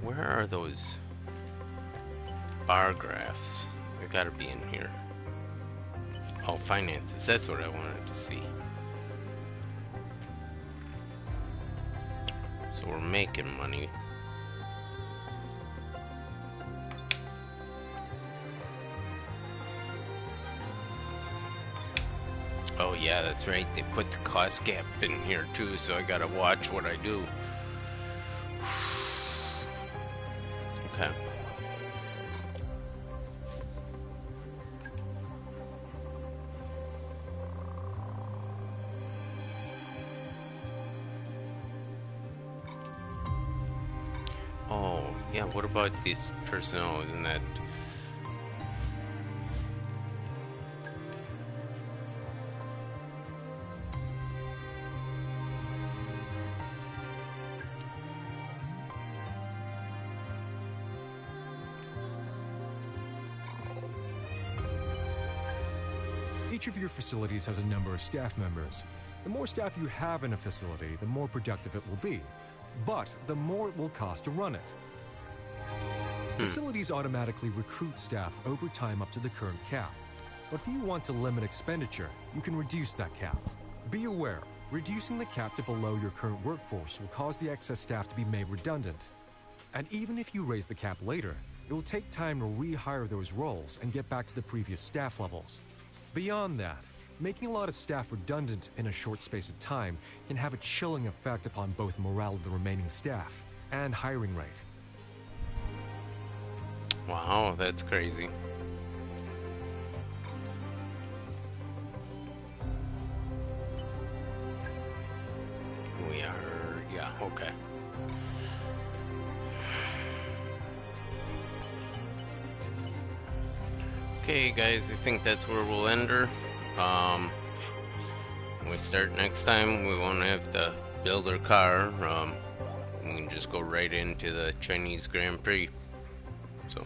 Where are those bar graphs? They gotta be in here. Oh, finances. That's what I wanted to see. So we're making money. Oh yeah, that's right. They put the cost gap in here too, so I gotta watch what I do. Okay. Oh, yeah, what about this personnel? Isn't that... Each of your facilities has a number of staff members. The more staff you have in a facility, the more productive it will be, but the more it will cost to run it. Facilities automatically recruit staff over time up to the current cap. But if you want to limit expenditure, you can reduce that cap. Be aware, reducing the cap to below your current workforce will cause the excess staff to be made redundant. And even if you raise the cap later, it will take time to rehire those roles and get back to the previous staff levels. Beyond that, making a lot of staff redundant in a short space of time can have a chilling effect upon both morale of the remaining staff and hiring rate. Wow, that's crazy. We are, yeah, okay. Okay, guys, I think that's where we'll end her. When we start next time, we won't have to build our car. We can just go right into the Chinese Grand Prix. So.